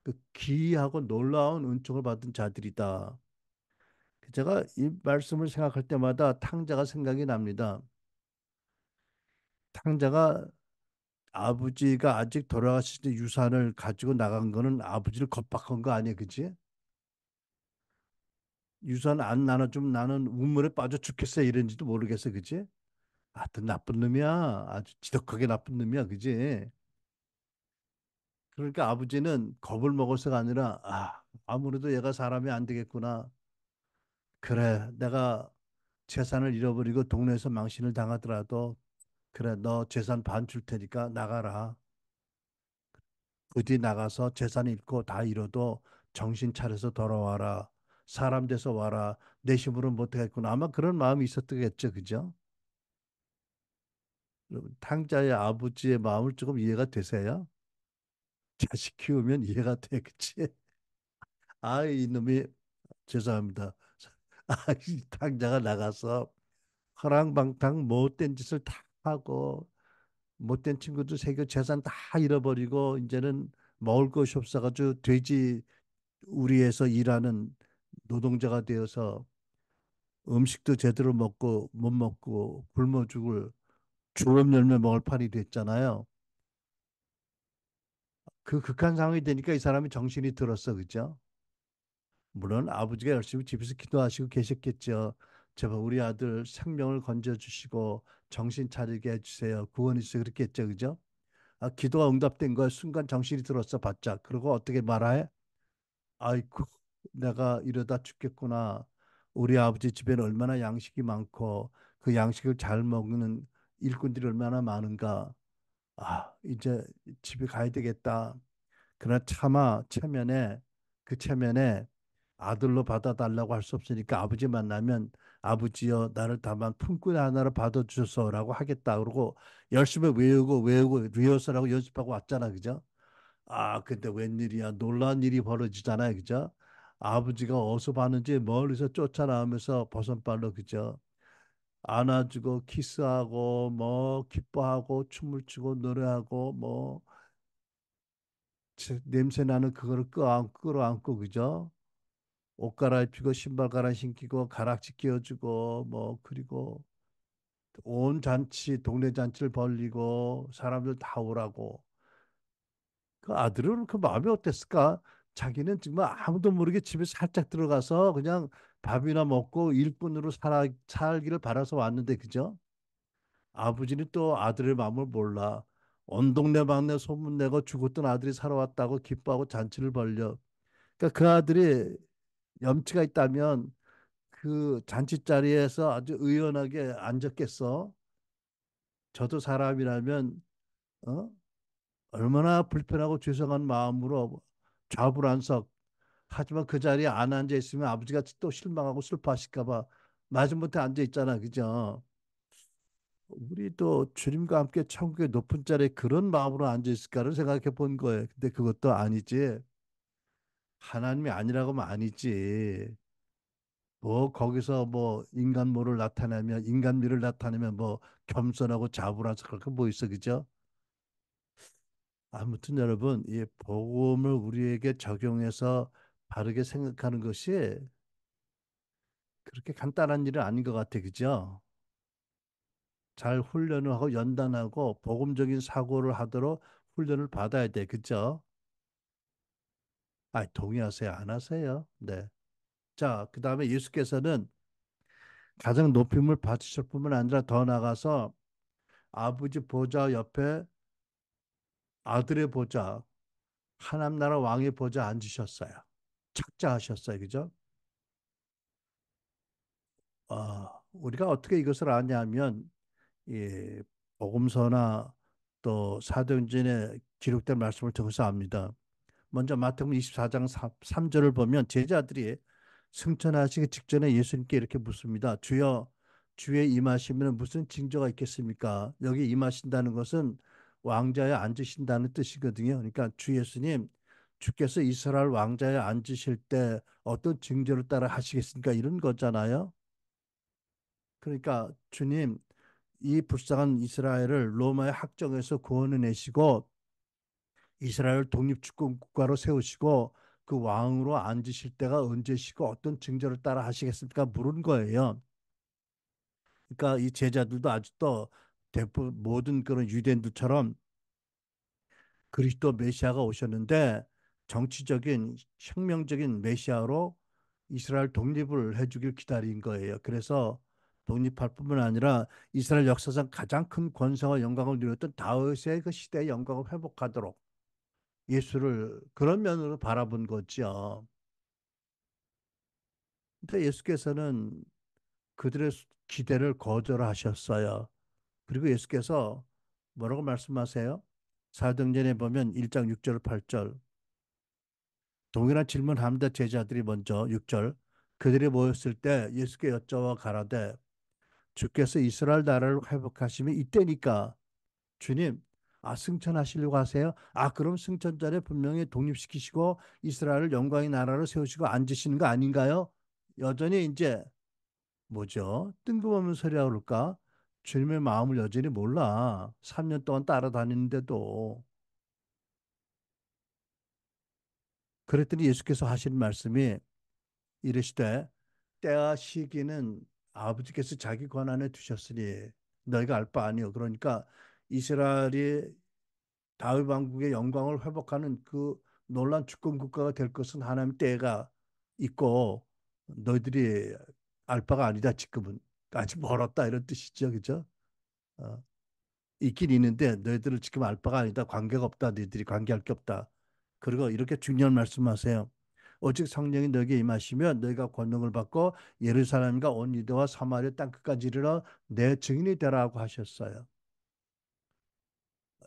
그 기이하고 놀라운 은총을 받은 자들이다. 제가 이 말씀을 생각할 때마다 탕자가 생각이 납니다. 탕자가 아버지가 아직 돌아가실 때 유산을 가지고 나간 거는 아버지를 겁박한 거 아니야, 그지? 유산 안 나눠주면 나는 우물에 빠져 죽겠어 이런지도 모르겠어, 그지? 하여튼 나쁜 놈이야. 아주 지독하게 나쁜 놈이야, 그지? 그러니까 아버지는 겁을 먹어서가 아니라 아무래도 얘가 사람이 안 되겠구나. 그래, 내가 재산을 잃어버리고 동네에서 망신을 당하더라도 그래, 너 재산 반 줄 테니까 나가라. 어디 나가서 재산 잃고 다 잃어도 정신 차려서 돌아와라. 사람 돼서 와라. 내 힘으로는 못하겠구나. 아마 그런 마음이 있었겠죠, 그죠? 여러분, 탕자의 아버지의 마음을 조금 이해가 되세요? 자식 키우면 이해가 돼, 그치? 이놈이 죄송합니다. 이 탕자가 나가서 허랑방탕 못된 짓을 다 하고 못된 친구들 새겨 재산 다 잃어버리고 이제는 먹을 것이 없어가지고 돼지 우리에서 일하는 노동자가 되어서 음식도 제대로 먹고 못 먹고 굶어 죽을 주름 열매 먹을 판이 됐잖아요. 그 극한 상황이 되니까 이 사람이 정신이 들었어, 그죠? 물론 아버지가 열심히 집에서 기도하시고 계셨겠죠. 제발 우리 아들 생명을 건져주시고 정신 차리게 해주세요. 구원 있어 그랬겠죠, 그죠? 기도가 응답된 거야. 순간 정신이 들었어, 바짝. 그리고 어떻게 말해? 아이고, 내가 이러다 죽겠구나. 우리 아버지 집에는 얼마나 양식이 많고 그 양식을 잘 먹는 일꾼들이 얼마나 많은가. 이제 집에 가야 되겠다. 그러나 차마 체면에 그 체면에 아들로 받아달라고 할 수 없으니까 아버지 만나면 아버지여 나를 다만 품꾼 하나로 받아주소서라고 하겠다. 그러고 열심히 외우고 리허설하고 연습하고 왔잖아, 그죠? 근데 웬일이야. 놀라운 일이 벌어지잖아요. 그죠? 아버지가 어디서 봤는지 멀리서 쫓아나오면서 버선발로 그죠? 안아주고 키스하고 뭐 기뻐하고 춤을 추고 노래하고 뭐 냄새 나는 그거를 끌어안고 그죠? 옷 갈아입히고 신발 갈아 신기고 가락지 끼워주고 뭐 그리고 온 잔치 동네 잔치를 벌리고 사람들 다 오라고 그 아들은 그 마음이 어땠을까? 자기는 정말 아무도 모르게 집에 살짝 들어가서 그냥 밥이나 먹고 일꾼으로 살기를 바라서 왔는데 그죠? 아버지는 또 아들의 마음을 몰라. 온 동네 방네 소문내고 죽었던 아들이 살아왔다고 기뻐하고 잔치를 벌려. 그러니까 그 아들이 염치가 있다면 그 잔치 자리에서 아주 의연하게 앉았겠어. 저도 사람이라면 어? 얼마나 불편하고 죄송한 마음으로 좌불안석 하지만 그 자리에 안 앉아 있으면 아버지가 또 실망하고 슬퍼하실까 봐 마지못해 앉아 있잖아. 그죠? 우리도 주님과 함께 천국의 높은 자리에 그런 마음으로 앉아 있을까를 생각해 본 거예요. 근데 그것도 아니지. 하나님이 아니라고 하면 아니지. 뭐 거기서 뭐 인간모를 나타내면 인간미를 나타내면 뭐 겸손하고 자부라서 그렇게 뭐 있어. 그죠? 아무튼 여러분 이 복음을 우리에게 적용해서 바르게 생각하는 것이 그렇게 간단한 일은 아닌 것 같아. 그죠? 잘 훈련을 하고 연단하고 복음적인 사고를 하도록 훈련을 받아야 돼. 그죠? 동의하세요? 안 하세요? 네. 자, 그 다음에 예수께서는 가장 높임을 받으실 뿐만 아니라 더 나가서 아버지 보좌 옆에 아들의 보좌, 하나님 나라 왕의 보좌 앉으셨어요. 착자하셨어요. 그죠? 우리가 어떻게 이것을 아냐면 이 복음서나 또 사도행전에 기록된 말씀을 통해서 압니다. 먼저 마태복음 24장 3절을 보면 제자들이 승천하시기 직전에 예수님께 이렇게 묻습니다. 주여 주의 임하시면 무슨 징조가 있겠습니까? 여기 임하신다는 것은 왕자에 앉으신다는 뜻이거든요. 그러니까 주 예수님 주께서 이스라엘 왕자에 앉으실 때 어떤 징조를 따라 하시겠습니까? 이런 거잖아요. 그러니까 주님 이 불쌍한 이스라엘을 로마의 학정에서 구원해내시고 이스라엘 독립주권 국가로 세우시고 그 왕으로 앉으실 때가 언제시고 어떤 징조를 따라 하시겠습니까? 물은 거예요. 그러니까 이 제자들도 아직도 대부분 모든 그런 유대인들처럼 그리스도 메시아가 오셨는데 정치적인 혁명적인 메시아로 이스라엘 독립을 해주길 기다린 거예요. 그래서 독립할 뿐만 아니라 이스라엘 역사상 가장 큰 권세와 영광을 누렸던 다윗의 그 시대의 영광을 회복하도록 예수를 그런 면으로 바라본 거죠. 근데 예수께서는 그들의 기대를 거절하셨어요. 그리고 예수께서 뭐라고 말씀하세요? 사도행전에 보면 1장 6절 8절 동일한 질문합니다. 제자들이 먼저 6절 그들이 모였을 때 예수께 여쭤와 가라되 주께서 이스라엘 나라를 회복하시면 이때니까 주님 승천하시려고 하세요? 그럼 승천 전에 분명히 독립시키시고 이스라엘을 영광의 나라로 세우시고 앉으시는 거 아닌가요? 여전히 이제 뭐죠? 뜬금없는 소리라고 그럴까? 주님의 마음을 여전히 몰라. 3년 동안 따라다니는데도. 그랬더니 예수께서 하신 말씀이 이르시되 때와 시기는 아버지께서 자기 권한에 두셨으니 너희가 알 바 아니요. 그러니까 이스라엘이 다윗 왕국의 영광을 회복하는 그 놀란 주권 국가가 될 것은 하나님 때가 있고 너희들이 알 바가 아니다. 지금은 아직 멀었다 이런 뜻이죠. 그죠? 어, 있긴 있는데 너희들을 지금 알 바가 아니다. 관계가 없다. 너희들이 관계할 게 없다. 그리고 이렇게 중요한 말씀하세요. 오직 성령이 너에게 임하시면 너희가 권능을 받고 예루살렘과 온 유대와 사마리아 땅 끝까지 이르러 내 증인이 되라고 하셨어요.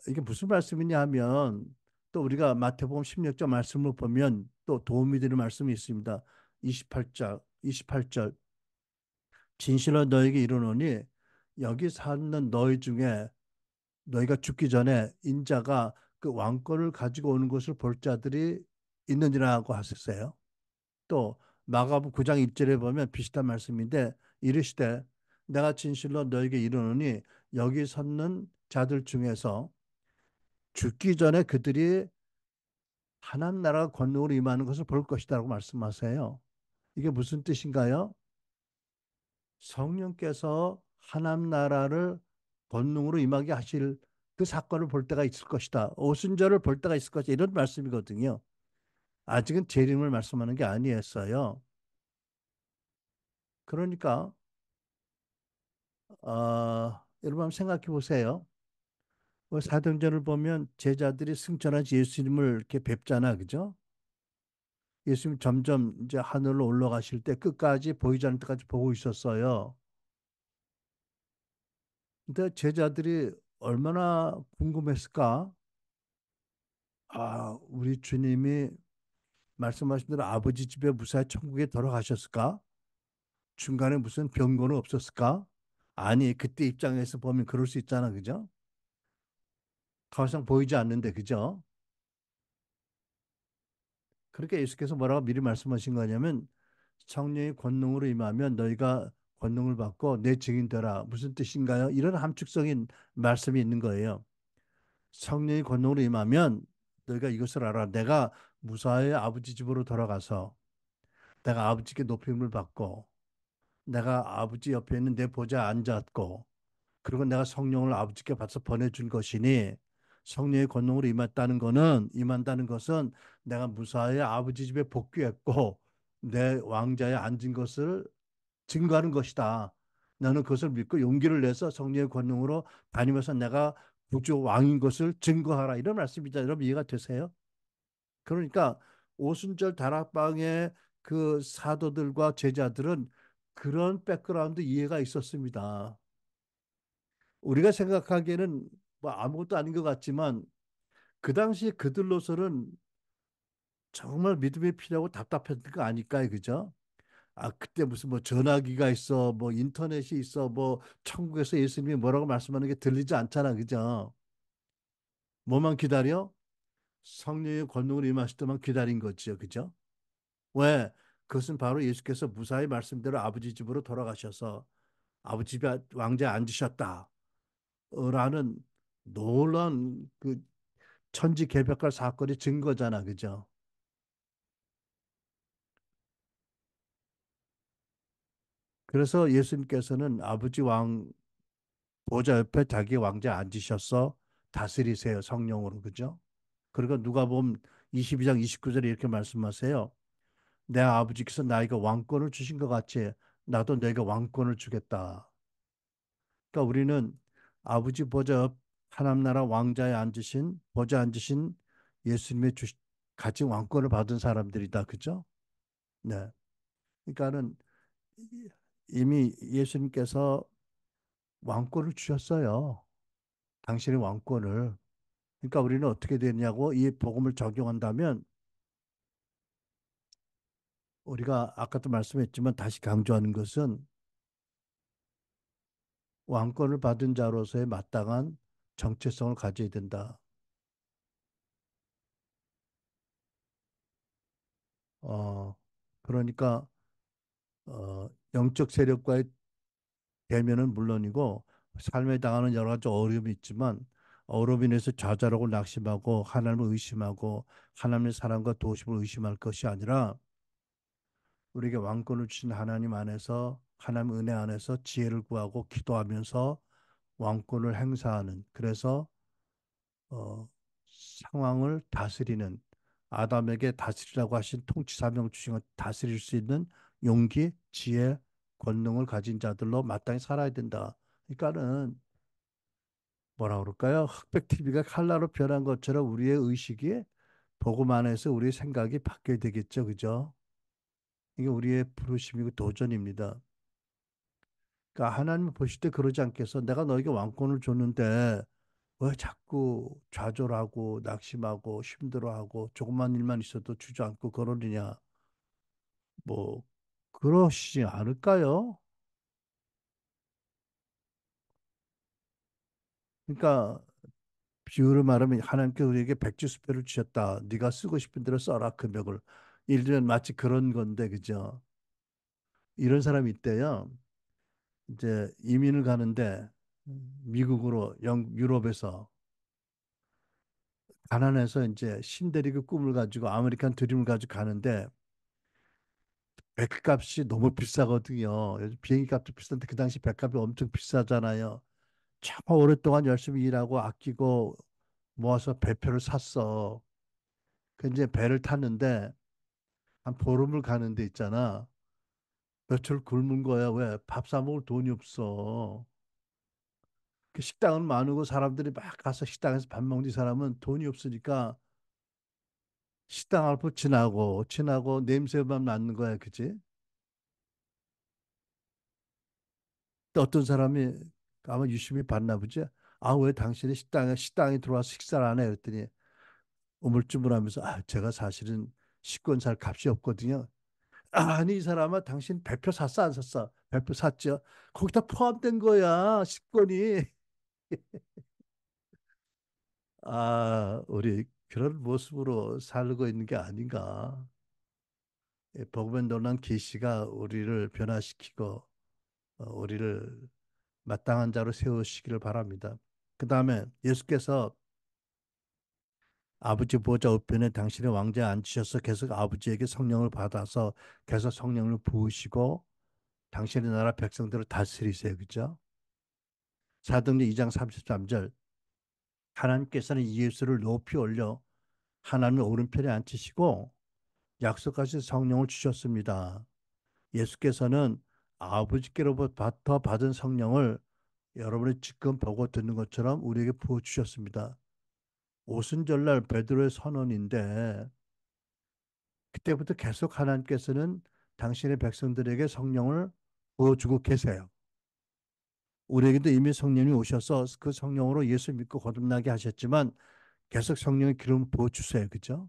이게 무슨 말씀이냐 하면 또 우리가 마태복음 16절 말씀을 보면 또 도움이 되는 말씀이 있습니다. 28절 진실로 너에게 이르노니 여기 사는 너희 중에 너희가 죽기 전에 인자가 그 왕권을 가지고 오는 것을 볼 자들이 있느니라고 하셨어요. 또 마가복음 9장 1절에 보면 비슷한 말씀인데 이르시되 내가 진실로 너에게 이르노니 여기 섰는 자들 중에서 죽기 전에 그들이 하나님 나라가 권능으로 임하는 것을 볼 것이다라고 말씀하세요. 이게 무슨 뜻인가요? 성령께서 하나님 나라를 권능으로 임하게 하실 그 사건을 볼 때가 있을 것이다. 오순절을 볼 때가 있을 것이다. 이런 말씀이거든요. 아직은 재림을 말씀하는 게 아니었어요. 그러니까 여러분 한번 생각해 보세요. 사도행전을 보면 제자들이 승천한 예수님을 이렇게 뵙잖아, 그죠? 예수님 점점 이제 하늘로 올라가실 때 끝까지 보이지 않을 때까지 보고 있었어요. 근데 제자들이 얼마나 궁금했을까? 우리 주님이 말씀하신 대로 아버지 집에 무사히 천국에 돌아가셨을까? 중간에 무슨 병고는 없었을까? 아니, 그때 입장에서 보면 그럴 수 있잖아, 그죠? 가상 보이지 않는데, 그죠? 그렇게 예수께서 뭐라고 미리 말씀하신 거냐면 성령의 권능으로 임하면 너희가 권능을 받고 내 증인 되라. 무슨 뜻인가요? 이런 함축적인 말씀이 있는 거예요. 성령의 권능으로 임하면 너희가 이것을 알아. 내가 무사히 아버지 집으로 돌아가서 내가 아버지께 높임을 받고 내가 아버지 옆에 있는 내 보좌에 앉았고 그리고 내가 성령을 아버지께 받아서 보내준 것이니 성령의 권능으로 임한다는 것은 내가 무사히 아버지 집에 복귀했고 내 왕자에 앉은 것을 증거하는 것이다. 나는 그것을 믿고 용기를 내서 성령의 권능으로 다니면서 내가 구주 왕인 것을 증거하라. 이런 말씀이죠. 여러분 이해가 되세요? 그러니까 오순절 다락방의 그 사도들과 제자들은 그런 백그라운드 이해가 있었습니다. 우리가 생각하기에는 뭐 아무것도 아닌 것 같지만 그 당시 그들로서는 정말 믿음이 필요하고 답답했던 거 아닐까요? 그죠? 그때 무슨 뭐 전화기가 있어, 뭐 인터넷이 있어, 뭐 천국에서 예수님이 뭐라고 말씀하는 게 들리지 않잖아. 그죠? 뭐만 기다려? 성령의 권능을 임하실 때만 기다린 거지요. 그죠? 왜? 그것은 바로 예수께서 무사히 말씀대로 아버지 집으로 돌아가셔서 아버지 집에 왕자에 앉으셨다. 라는 놀라운 그 천지개벽할 사건의 증거잖아. 그죠? 그래서 예수님께서는 아버지 왕 보좌 옆에 자기 왕자 앉으셔서 다스리세요. 성령으로. 그죠? 그리고 누가복음 22장 29절에 이렇게 말씀하세요. 내 아버지께서 나에게 왕권을 주신 것 같이 나도 내게 왕권을 주겠다. 그러니까 우리는 아버지 보좌 옆 하나님 나라 왕자에 앉으신 보좌에 앉으신 예수님의 가진 왕권을 받은 사람들이다. 그죠? 네. 그러니까는 이미 예수님께서 왕권을 주셨어요. 당신의 왕권을. 그러니까 우리는 어떻게 되냐고 이 복음을 적용한다면 우리가 아까도 말씀했지만 다시 강조하는 것은 왕권을 받은 자로서의 마땅한 정체성을 가져야 된다. 어, 그러니까 영적 세력과의 대면은 물론이고 삶에 당하는 여러 가지 어려움이 있지만 어려움로 인해서 좌절하고 낙심하고 하나님을 의심하고 하나님의 사랑과 도우심을 의심할 것이 아니라 우리에게 왕권을 주신 하나님 안에서 하나님 은혜 안에서 지혜를 구하고 기도하면서 왕권을 행사하는 그래서 어, 상황을 다스리는 아담에게 다스리라고 하신 통치 사명 주신 것 다스릴 수 있는 용기, 지혜, 권능을 가진 자들로 마땅히 살아야 된다. 그러니까는 뭐라 그럴까요? 흑백 TV가 칼라로 변한 것처럼 우리의 의식이 복음 안에서 우리의 생각이 바뀌어야 되겠죠. 그죠? 이게 우리의 부르심이고 도전입니다. 그러니까 하나님 보실 때 그러지 않겠어. 내가 너에게 왕권을 줬는데 왜 자꾸 좌절하고 낙심하고 힘들어하고 조그만 일만 있어도 주저앉고 그러느냐. 뭐 그러시지 않을까요? 그러니까 비유를 말하면 하나님께 우리에게 백지수표를 주셨다. 네가 쓰고 싶은 대로 써라 금액을. 예를 들면 마치 그런 건데 그죠? 이런 사람이 있대요. 이제 이민을 가는데 미국으로 유럽에서 가난해서 이제 신대리그 꿈을 가지고 아메리칸 드림을 가지고 가는데 백값이 너무 비싸거든요. 요즘 비행기 값도 비싼데 그 당시 백값이 엄청 비싸잖아요. 참 오랫동안 열심히 일하고 아끼고 모아서 배표를 샀어. 그 이제 배를 탔는데 한 보름을 가는데 있잖아. 며칠 굶은 거야. 왜? 밥 사 먹을 돈이 없어. 그 식당은 많고 사람들이 막 가서 식당에서 밥 먹는 사람은 돈이 없으니까 식당 앞을 지나고 냄새만 나는 거야. 그지? 또 어떤 사람이 아마 유심히 봤나 보지. 아, 왜 당신이 식당에 들어와서 식사를 안 해? 그랬더니 우물쭈물하면서 아, 제가 사실은 식권 살 값이 없거든요. 아니, 이 사람아, 당신 배표 샀어, 안 샀어? 배표 샀죠. 거기다 포함된 거야, 식권이. 아, 우리 그런 모습으로 살고 있는 게 아닌가. 복음의 놀란 계시가 우리를 변화시키고 우리를 마땅한 자로 세우시기를 바랍니다. 그 다음에 예수께서 아버지 보좌 우편에 당신의 왕자에 앉으셔서 계속 아버지에게 성령을 받아서 계속 성령을 부으시고 당신의 나라 백성들을 다스리세요. 그죠? 사도행전 2장 33절 하나님께서는 예수를 높이 올려 하나님의 오른편에 앉히시고 약속하신 성령을 주셨습니다. 예수께서는 아버지께로부터 받은 성령을 여러분이 지금 보고 듣는 것처럼 우리에게 부어주셨습니다. 오순절날 베드로의 선언인데 그때부터 계속 하나님께서는 당신의 백성들에게 성령을 부어주고 계세요. 우리에게도 이미 성령이 오셔서 그 성령으로 예수 믿고 거듭나게 하셨지만 계속 성령의 기름을 부어주세요. 그죠?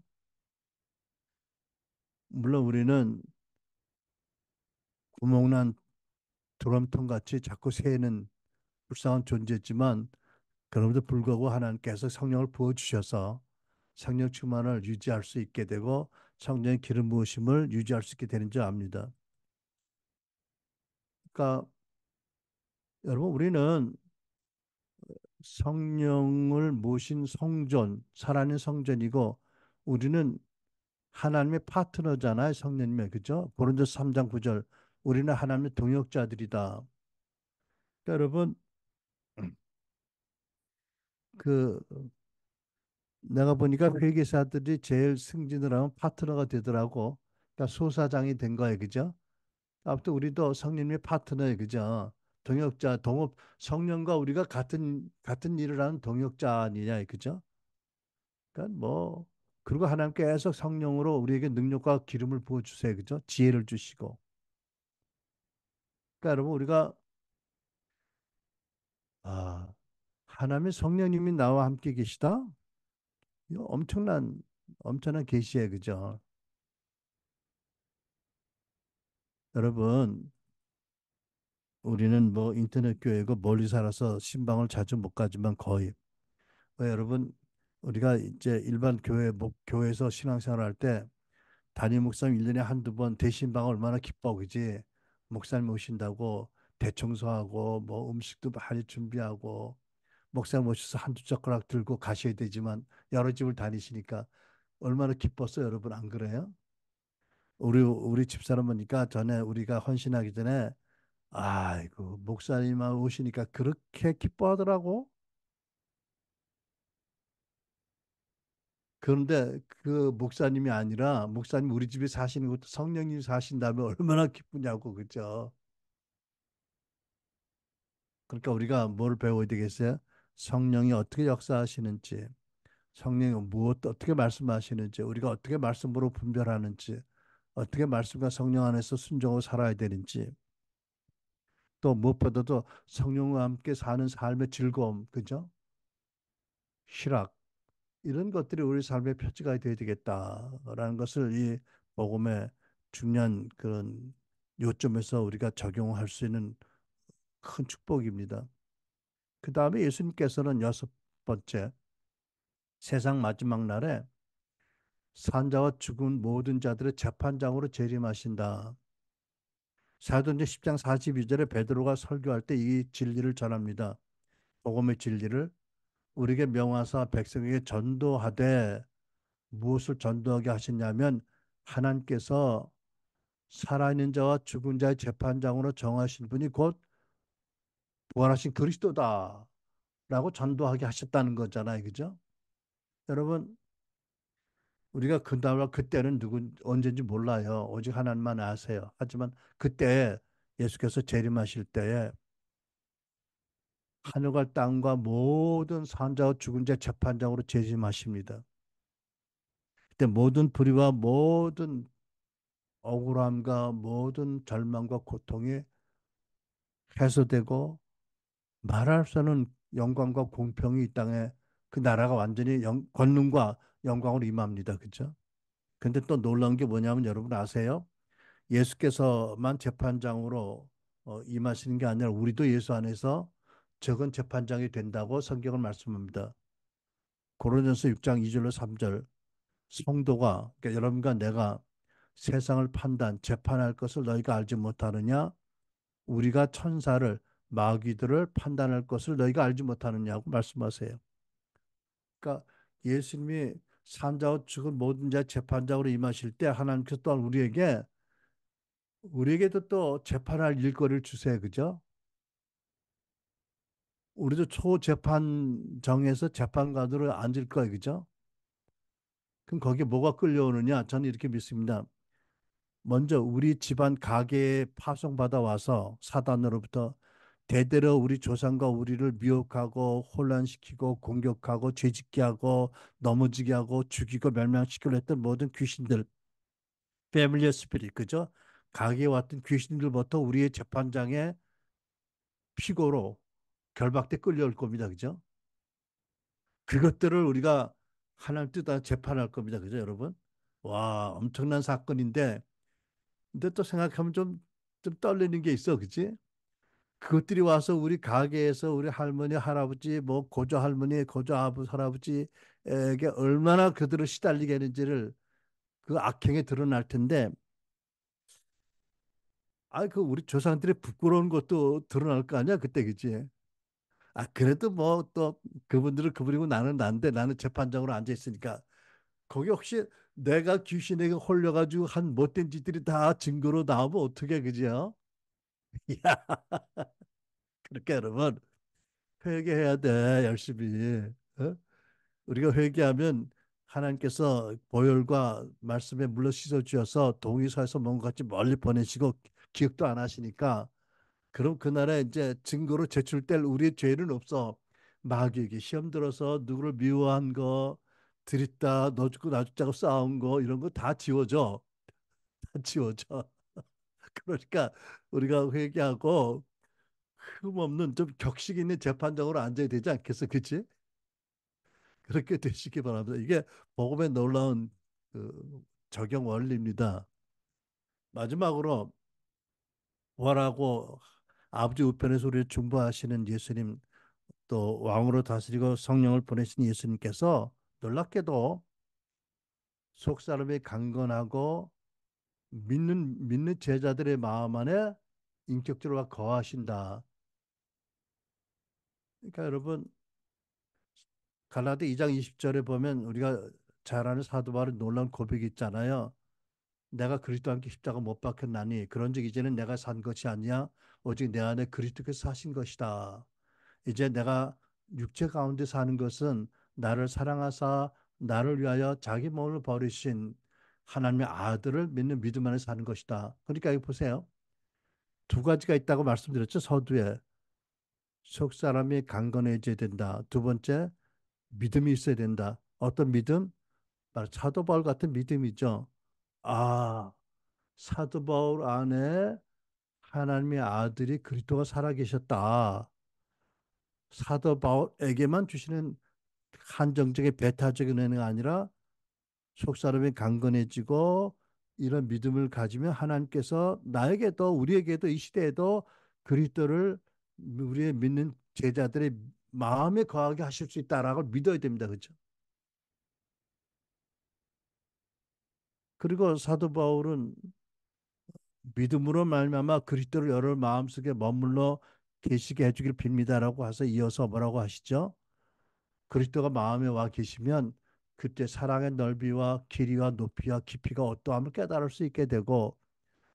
물론 우리는 구멍난 드럼통 같이 자꾸 새는 불쌍한 존재지만 그럼에도 불구하고 하나님께서 성령을 부어주셔서 성령 충만을 유지할 수 있게 되고 성령의 기름 부으심을 유지할 수 있게 되는 줄 압니다. 그러니까 여러분 우리는 성령을 모신 성전, 살아있는 성전이고 우리는 하나님의 파트너잖아요. 성령님의 그죠? 고린도서 3장 9절 우리는 하나님의 동역자들이다. 그러니까 여러분 그 내가 보니까 회계사들이 제일 승진을 하면 파트너가 되더라고. 그러니까 소사장이 된 거예요, 그죠? 아무튼 우리도 성령님의 파트너예요, 그죠? 동역자, 동업, 성령과 우리가 같은 일을 하는 동역자 아니냐, 그죠? 그러니까 뭐 그리고 하나님께서 성령으로 우리에게 능력과 기름을 부어 주세요, 그죠? 지혜를 주시고. 그러니까 여러분 우리가 아 하나님의 성령님이 나와 함께 계시다. 이거 엄청난 계시예요, 그죠? 여러분 우리는 뭐 인터넷 교회고 멀리 살아서 신방을 자주 못 가지만 거의 여러분 우리가 이제 일반 교회에서 신앙생활 할 때 담임 목사님 1년에 한두 번 대신방 얼마나 기뻐 그지? 목사님 오신다고 대청소하고 뭐 음식도 많이 준비하고 목사님 오셔서 한두 젓가락 들고 가셔야 되지만 여러 집을 다니시니까 얼마나 기뻤어요, 여러분 안 그래요? 우리 집사람 보니까 전에 우리가 헌신하기 전에 아이고 목사님 오시니까 그렇게 기뻐하더라고. 그런데 그 목사님이 아니라 목사님 우리 집에 사시는 것도 성령님이 사신다면 얼마나 기쁘냐고 그죠? 그러니까 우리가 뭘 배워야 되겠어요? 성령이 어떻게 역사하시는지, 성령이 무엇 어떻게 말씀하시는지, 우리가 어떻게 말씀으로 분별하는지, 어떻게 말씀과 성령 안에서 순종하고 살아야 되는지, 또 무엇보다도 성령과 함께 사는 삶의 즐거움, 그죠? 희락 이런 것들이 우리 삶의 표지가 되어야 되겠다라는 것을 이 복음의 중요한 그런 요점에서 우리가 적용할 수 있는 큰 축복입니다. 그 다음에 예수님께서는 여섯 번째 세상 마지막 날에 산자와 죽은 모든 자들의 재판장으로 재림하신다. 사도행전 10장 42절에 베드로가 설교할 때 이 진리를 전합니다. 복음의 진리를 우리에게 명하사 백성에게 전도하되 무엇을 전도하게 하셨냐면 하나님께서 살아있는 자와 죽은 자의 재판장으로 정하신 분이 곧 부활하신 그리스도다라고 전도하게 하셨다는 거잖아요. 그죠? 여러분 우리가 그날과 그때는 언제인지 몰라요. 오직 하나님만 아세요. 하지만 그때 예수께서 재림하실 때에 하늘과 땅과 모든 산자와 죽은 자 재판장으로 재림하십니다. 그때 모든 불의와 모든 억울함과 모든 절망과 고통이 해소되고 말할 수 없는 영광과 공평이 이 땅에 그 나라가 완전히 권능과 영광으로 임합니다. 그죠? 근데 또 놀라운 게 뭐냐면 여러분 아세요? 예수께서만 재판장으로 임하시는 게 아니라 우리도 예수 안에서 적은 재판장이 된다고 성경을 말씀합니다. 고린도전서 6장 2절로 3절 성도가 그러니까 여러분과 내가 세상을 재판할 것을 너희가 알지 못하느냐? 우리가 천사를 마귀들을 판단할 것을 너희가 알지 못하느냐고 말씀하세요. 그러니까 예수님이 산자와 죽은 모든 자 재판장으로 임하실 때 하나님께서 또한 우리에게도 또 재판할 일거리를 주세요. 그죠? 우리도 초재판정에서 재판관으로 앉을 거예요. 그죠? 그럼 거기에 뭐가 끌려오느냐? 저는 이렇게 믿습니다. 먼저 우리 집안 가게에 파송받아 와서 사단으로부터 대대로 우리 조상과 우리를 미혹하고 혼란시키고 공격하고 죄짓게 하고 넘어지게 하고 죽이고 멸망시키려 했던 모든 귀신들, 패밀리 스피릿, 그죠? 가게에 왔던 귀신들부터 우리의 재판장에 피고로 결박돼 끌려올 겁니다. 그죠? 그것들을 우리가 하나님 뜻 안에 재판할 겁니다. 그죠, 여러분? 와, 엄청난 사건인데, 근데 또 생각하면 좀 떨리는 게 있어. 그치? 그것들이 와서 우리 가게에서 우리 할머니, 할아버지, 뭐 고조 할머니, 고조 아버, 할아버지에게 얼마나 그들을 시달리게 하는지를 그 악행에 드러날 텐데, 그 우리 조상들의 부끄러운 것도 드러날 거 아니야, 그때, 그치? 그래도 뭐 또 그분들은 그분이고 나는 난데 나는 재판장으로 앉아 있으니까 거기 혹시 내가 귀신에게 홀려가지고 한 못된 짓들이 다 증거로 나오면 어떻게 그지요? 야, 그렇게 여러분 회개해야 돼 열심히. 어? 우리가 회개하면 하나님께서 보혈과 말씀에 물로 씻어 주셔서 동의서에서 뭔가 같이 멀리 보내시고 기억도 안 하시니까 그럼 그날에 이제 증거로 제출될 우리의 죄는 없어. 마귀에게 시험 들어서 누구를 미워한 거, 들있다, 너 죽고 나 죽자고 싸운 거 이런 거 다 지워져. 다 지워져. 그러니까 우리가 회개하고 흠 없는 좀 격식 있는 재판장으로 앉아야 되지 않겠어? 그치? 그렇게 되시기 바랍니다. 이게 복음의 놀라운 그 적용 원리입니다. 마지막으로 부활하고 아버지 우편에서 우리를 중보하시는 예수님 또 왕으로 다스리고 성령을 보내신 예수님께서 놀랍게도 속 사람이 강건하고 믿는 제자들의 마음 안에 인격적으로 거하신다. 그러니까 여러분 갈라디 2장 20절에 보면 우리가 잘 아는 사도 바울의 놀라운 고백이 있잖아요. 내가 그리스도와 함께 십자가 못 박혔나니 그런즉 이제는 내가 산 것이 아니야 오직 내 안에 그리스도께서 사신 것이다. 이제 내가 육체 가운데 사는 것은 나를 사랑하사 나를 위하여 자기 몸을 버리신 하나님의 아들을 믿는 믿음 안에 사는 것이다. 그러니까 여기 보세요. 두 가지가 있다고 말씀드렸죠. 서두에 속 사람이 강건해져야 된다. 두 번째 믿음이 있어야 된다. 어떤 믿음? 바로 사도 바울 같은 믿음이죠. 아, 사도 바울 안에 하나님의 아들이 그리스도가 살아계셨다. 사도 바울에게만 주시는 한정적인 배타적인 은혜가 아니라 속사람이 강건해지고 이런 믿음을 가지면 하나님께서 나에게도 우리에게도 이 시대에도 그리스도를 우리의 믿는 제자들의 마음에 거하게 하실 수 있다라고 믿어야 됩니다. 그렇죠? 그리고 사도 바울은 믿음으로 말미암아 그리스도를 여러 마음속에 머물러 계시게 해주길 빕니다라고 해서 이어서 뭐라고 하시죠? 그리스도가 마음에 와 계시면 그때 사랑의 넓이와 길이와 높이와 깊이가 어떠함을 깨달을 수 있게 되고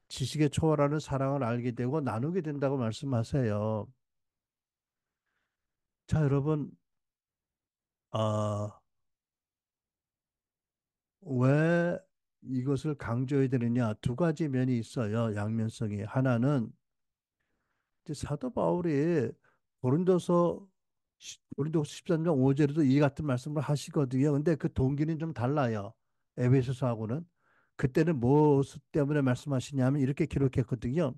지식에 초월하는 사랑을 알게 되고 나누게 된다고 말씀하세요. 자, 여러분, 아, 왜 이것을 강조해야 되느냐? 두 가지 면이 있어요. 양면성이. 하나는 이제 사도 바울이 고린도서 13장 5절에도 이 같은 말씀을 하시거든요. 근데 그 동기는 좀 달라요. 에베소서하고는. 그때는 무엇 때문에 말씀하시냐면 이렇게 기록했거든요.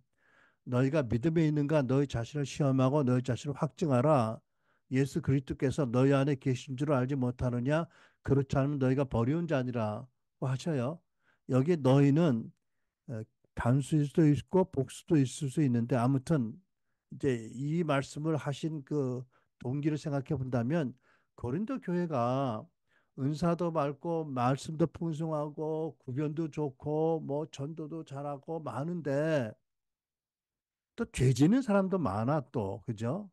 너희가 믿음에 있는가 너희 자신을 시험하고 너희 자신을 확증하라. 예수 그리스도께서 너희 안에 계신 줄 알지 못하느냐? 그렇지 않으면 너희가 버리운 자니라 하셔요. 여기 너희는 어, 단수일 수도 있고 복수도 있을 수 있는데 아무튼 이제 이 말씀을 하신 그 동기를 생각해 본다면 고린도 교회가 은사도 많고 말씀도 풍성하고 구변도 좋고 뭐 전도도 잘하고 많은데 또 죄 지는 사람도 많아 또 그죠?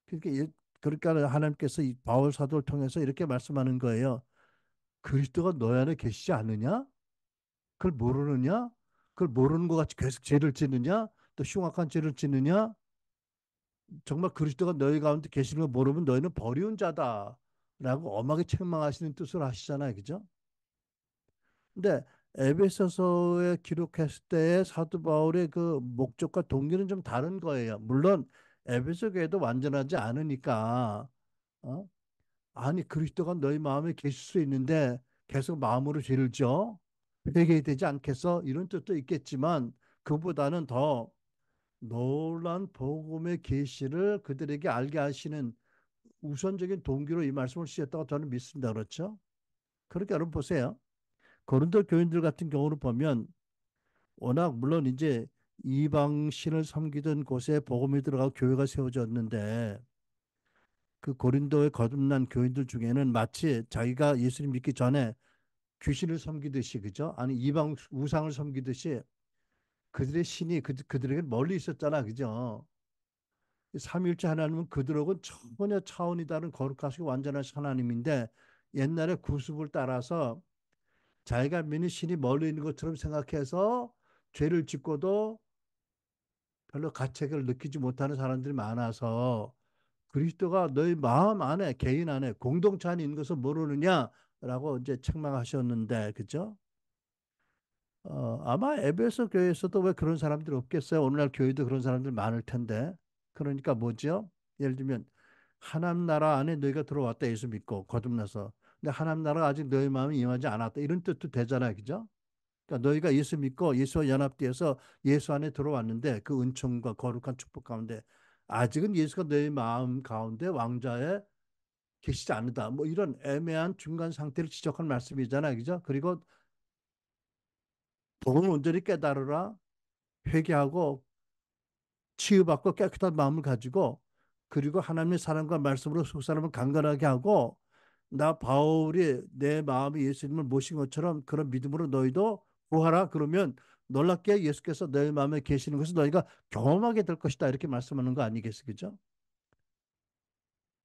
그러니까 그러니까 하나님께서 이 바울 사도를 통해서 이렇게 말씀하는 거예요. 그리스도가 너희 안에 계시지 않느냐? 그걸 모르느냐? 그걸 모르는 것 같이 계속 죄를 짓느냐? 또 흉악한 죄를 짓느냐? 정말 그리스도가 너희 가운데 계시는 걸 모르면 너희는 버리운 자다. 라고 엄하게 책망하시는 뜻으로 하시잖아요. 그죠? 근데 에베소서에 기록했을 때의 사도 바울의 그 목적과 동기는 좀 다른 거예요. 물론 에베소 교회도 완전하지 않으니까 어? 아니 그리스도가 너희 마음에 계실 수 있는데 계속 마음으로 죄를 져 회개되지 않겠어? 이런 뜻도 있겠지만 그보다는 더 놀란 복음의 계시를 그들에게 알게 하시는 우선적인 동기로 이 말씀을 쓰셨다고 저는 믿습니다. 그렇죠? 그렇게 여러분 보세요. 고린도 교인들 같은 경우를 보면 워낙 물론 이제 이방 신을 섬기던 곳에 복음이 들어가고 교회가 세워졌는데 그 고린도에 거듭난 교인들 중에는 마치 자기가 예수님 믿기 전에 귀신을 섬기듯이 그죠? 아니 이방 우상을 섬기듯이 그들의 신이 그들에게 멀리 있었잖아. 그죠? 삼위일체 하나님은 그들하고는 전혀 차원이 다른 거룩하시고 완전하신 하나님인데 옛날에 구습을 따라서 자기가 믿는 신이 멀리 있는 것처럼 생각해서 죄를 짓고도 별로 가책을 느끼지 못하는 사람들이 많아서 그리스도가 너희 마음 안에 개인 안에 공동체 안에 있는 것을 모르느냐라고 이제 책망하셨는데 그죠? 아마 에베소 교회에서도 왜 그런 사람들이 없겠어요? 오늘날 교회도 그런 사람들 많을 텐데. 그러니까 뭐죠? 예를 들면 하나님 나라 안에 너희가 들어왔다 예수 믿고 거듭나서. 근데 하나님 나라가 아직 너희 마음에 임하지 않았다. 이런 뜻도 되잖아요. 그죠? 그러니까 너희가 예수 믿고 예수와 연합되어서 예수 안에 들어왔는데 그 은총과 거룩한 축복 가운데 아직은 예수가 너희 마음 가운데 왕좌에 계시지 않는다. 뭐 이런 애매한 중간 상태를 지적한 말씀이잖아요. 그죠? 그리고 복음을 온전히 깨달으라 회개하고 치유받고 깨끗한 마음을 가지고 그리고 하나님의 사랑과 말씀으로 속 사람을 강건하게 하고 나 바울이 내 마음에 예수님을 모신 것처럼 그런 믿음으로 너희도 구하라 그러면 놀랍게 예수께서 너희 마음에 계시는 것을 너희가 경험하게 될 것이다 이렇게 말씀하는 거 아니겠어요 그죠?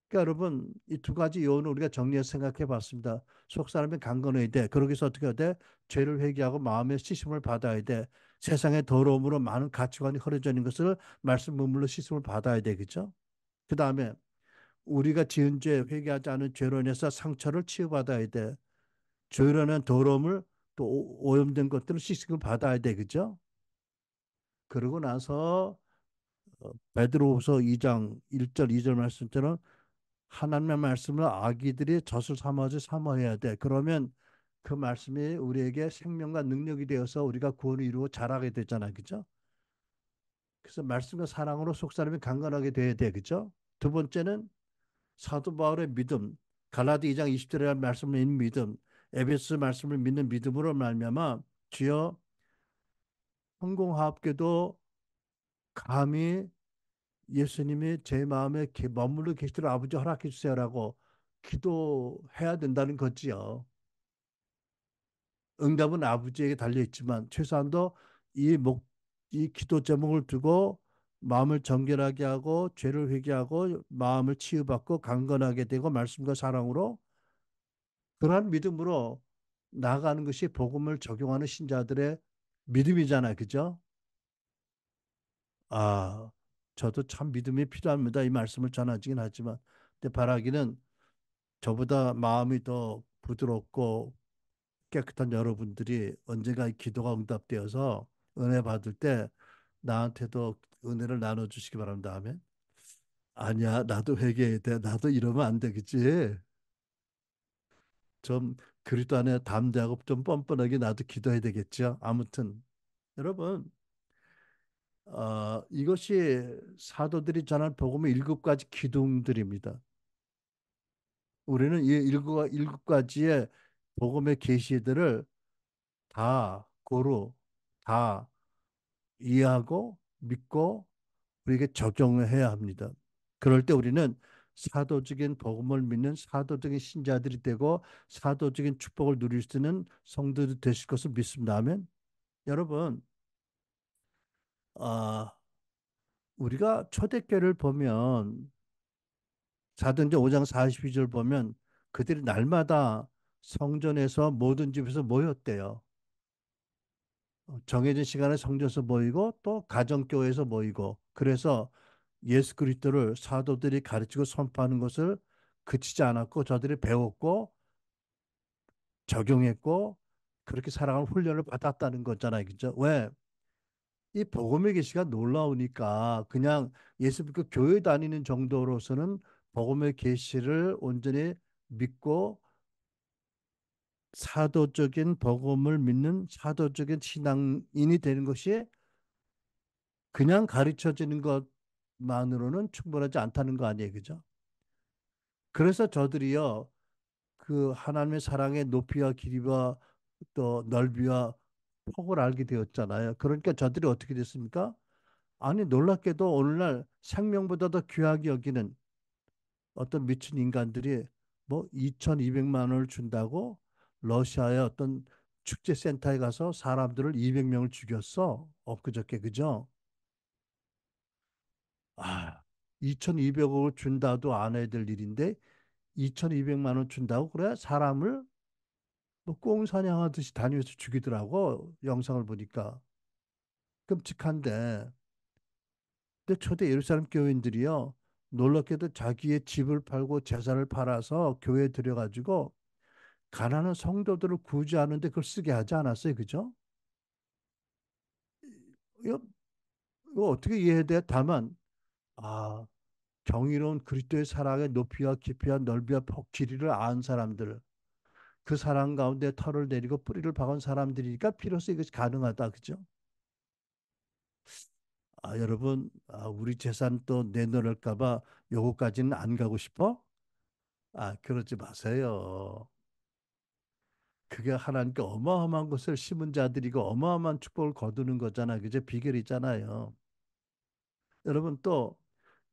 그러니까 여러분 이 두 가지 요원을 우리가 정리해서 생각해 봤습니다. 속 사람이 강건해야 돼. 그러기 위해서 어떻게 해야 돼? 죄를 회개하고 마음의 씻음을 받아야 돼. 세상의 더러움으로 많은 가치관이 흐려져 있는 것을 말씀 문물로 씻음을 받아야 돼. 그죠? 그 다음에 우리가 지은 죄, 회개하지 않은 죄로 인해서 상처를 치유받아야 돼. 죄로 인한 더러움을 또 오염된 것들을 씻음을 받아야 돼. 그죠? 그러고 나서 베드로후서 2장 1절 2절 말씀처럼 하나님의 말씀을 아기들이 젖을 삼아서 사모해야 돼. 그러면 그 말씀이 우리에게 생명과 능력이 되어서 우리가 구원을 이루어 자라게 되잖아. 그죠? 그래서 말씀과 사랑으로 속 사람이 강건하게 돼야 돼. 그죠? 두 번째는 사도 바울의 믿음. 갈라디 2장 20절에 말씀을 믿는 믿음. 에베소 말씀을 믿는 믿음으로 말미암아 주여 성공하옵게도 감히 예수님이 제 마음에 머물러 계시도록 아버지 허락해 주세요라고 기도해야 된다는 거지요. 응답은 아버지에게 달려 있지만 최소한도 이 이 기도 제목을 두고 마음을 정결하게 하고 죄를 회개하고 마음을 치유받고 강건하게 되고 말씀과 사랑으로 그러한 믿음으로 나아가는 것이 복음을 적용하는 신자들의 믿음이잖아요. 그죠? 아, 저도 참 믿음이 필요합니다. 이 말씀을 전하지긴 하지만 근데 바라기는 저보다 마음이 더 부드럽고 깨끗한 여러분들이 언젠가 이 기도가 응답되어서 은혜 받을 때 나한테도 은혜를 나눠주시기 바랍니다. 아멘. 아니야, 나도 회개해야 돼. 나도 이러면 안 되겠지. 좀 그리스도 안에 담대하고 좀 뻔뻔하게 나도 기도해야 되겠죠. 아무튼 여러분, 이것이 사도들이 전한 복음의 일곱 가지 기둥들입니다. 우리는 이 일곱 가지의 복음의 계시들을 다 고루 다 이해하고 믿고 우리에게 적용을 해야 합니다. 그럴 때 우리는 사도적인 복음을 믿는 사도적인 신자들이 되고 사도적인 축복을 누릴 수 있는 성도들이 되실 것을 믿습니다. 아멘. 여러분, 아, 우리가 초대교회를 보면 사도행전 5장 42절 보면 그들이 날마다 성전에서 모든 집에서 모였대요. 정해진 시간에 성전에서 모이고 또 가정교회에서 모이고 그래서 예수 그리스도를 사도들이 가르치고 선포하는 것을 그치지 않았고 저들이 배웠고 적용했고 그렇게 살아가는 훈련을 받았다는 거잖아요. 그죠? 왜? 이 복음의 계시가 놀라우니까 그냥 예수 믿고 교회 다니는 정도로서는 복음의 계시를 온전히 믿고 사도적인 복음을 믿는 사도적인 신앙인이 되는 것이 그냥 가르쳐지는 것만으로는 충분하지 않다는 거 아니에요. 그죠? 그래서 저들이요, 그 하나님의 사랑의 높이와 길이와 또 넓이와 폭을 알게 되었잖아요. 그러니까 저들이 어떻게 됐습니까? 아니, 놀랍게도 오늘날 생명보다 더 귀하게 여기는 어떤 미친 인간들이 뭐 2,200만 원을 준다고 러시아의 어떤 축제센터에 가서 사람들을 200명을 죽였어. 엊그저께, 그죠? 아, 2,200억을 준다도 안 해야 될 일인데 2,200만 원 준다고 그래? 사람을 뭐 꽁사냥하듯이 다니면서 죽이더라고. 영상을 보니까. 끔찍한데. 근데 초대 예루살렘 교인들이요. 놀랍게도 자기의 집을 팔고 재산을 팔아서 교회에 들여가지고 가난한 성도들을 구제하는데 그걸 쓰게 하지 않았어요. 그죠? 이거, 이거 어떻게 이해해야 돼? 다만, 아, 경이로운 그리스도의 사랑의 높이와 깊이와 넓이와 폭 길이를 아는 사람들, 그 사랑 가운데 털을 내리고 뿌리를 박은 사람들이니까 비로소 이것이 가능하다. 그죠? 여러분, 우리 재산 또 내놓을까 봐 요거까지는 안 가고 싶어? 그러지 마세요. 그게 하나님께 어마어마한 것을 심은 자들이고 어마어마한 축복을 거두는 거잖아. 그죠? 비결이잖아요. 여러분 또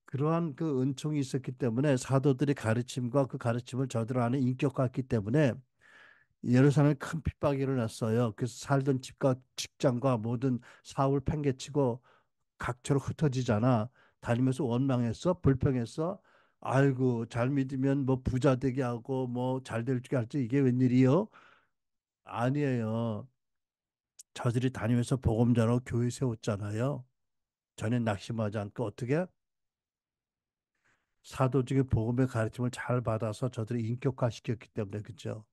그러한 그 은총이 있었기 때문에 사도들의 가르침과 그 가르침을 저들 안에 인격화했기 때문에 예루살렘에 큰 핍박이 일어났어요. 그래서 살던 집과 직장과 모든 사업을 팽개치고 각처로 흩어지잖아. 다니면서 원망했어, 불평했어. 아이고 잘 믿으면 뭐 부자 되게 하고 뭐 잘 될 줄 알지 이게 웬일이요? 아니에요. 저들이 다니면서 복음 전하고 교회 세웠잖아요. 전혀 낙심하지 않고 어떻게 사도직의 복음의 가르침을 잘 받아서 저들이 인격화시켰기 때문에 그죠.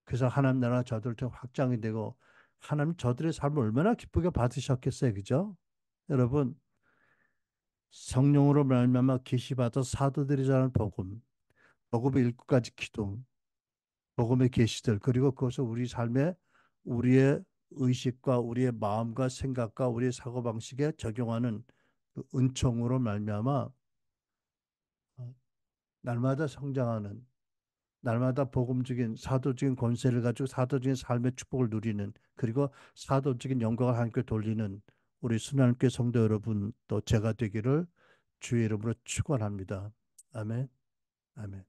그래서 하나님 나라 저들 좀 확장이 되고 하나님 저들의 삶을 얼마나 기쁘게 받으셨겠어요, 그죠? 여러분 성령으로 말미암아 계시받아 사도들이 전하는 복음, 복음의 일구까지 기둥, 복음의 계시들 그리고 그것을 우리 삶에 우리의 의식과 우리의 마음과 생각과 우리의 사고 방식에 적용하는 그 은총으로 말미암아 어, 날마다 성장하는 날마다 복음적인 사도적인 권세를 가지고 사도적인 삶의 축복을 누리는 그리고 사도적인 영광을 하나님께 돌리는 우리 순환교회 성도 여러분 또 제가 되기를 주의 이름으로 축원합니다. 아멘. 아멘.